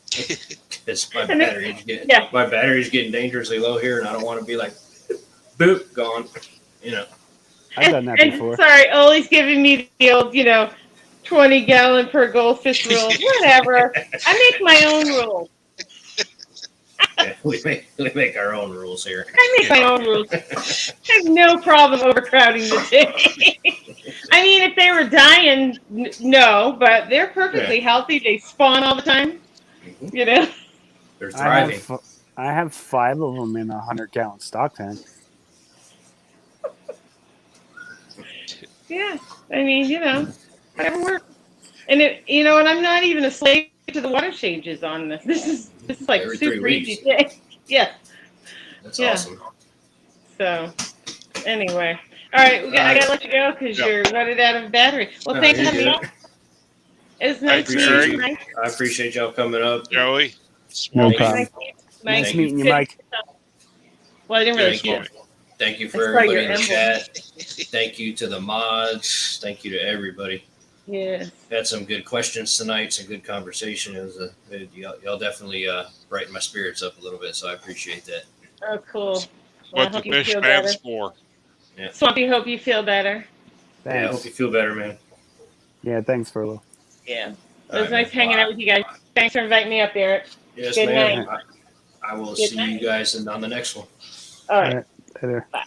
Because my battery's getting dangerously low here, and I don't want to be like, boop, gone. I've done that before. Sorry, Ollie's giving me the old, 20-gallon per goldfish rule. Whatever. I make my own rules. Yeah, we make our own rules here. I make my own rules. I have no problem overcrowding the tank. I mean, if they were dying, no, but they're perfectly healthy. They spawn all the time. They're thriving. I have 5 of them in a 100-gallon stock tank. Yeah, I mean, whatever works. And and I'm not even a slave to the water changes on this. This is like every super 3 easy weeks. thing. Yeah. That's awesome. So, anyway, all right, I gotta let you go because you're running out of battery. Well, thanks for coming up. It's nice meeting you. I appreciate y'all coming up. Joey. No problem. Nice meeting you, Mike. Well, I didn't really see it. Thank you for everybody in the chat. Thank you to the mods. Thank you to everybody. Yeah. Had some good questions tonight, some good conversation. Y'all definitely brightened my spirits up a little bit, so I appreciate that. Oh, cool. Well, What the fish stands for. Yeah. Swampy, hope you feel better. Thanks. Yeah, I hope you feel better, man. Yeah, thanks, Ferlo. Yeah. It was nice hanging out with you guys. Thanks for inviting me up, Eric. Yes, Good ma'am. night. I will Good see night. you guys on the next one. All right. Later. Bye.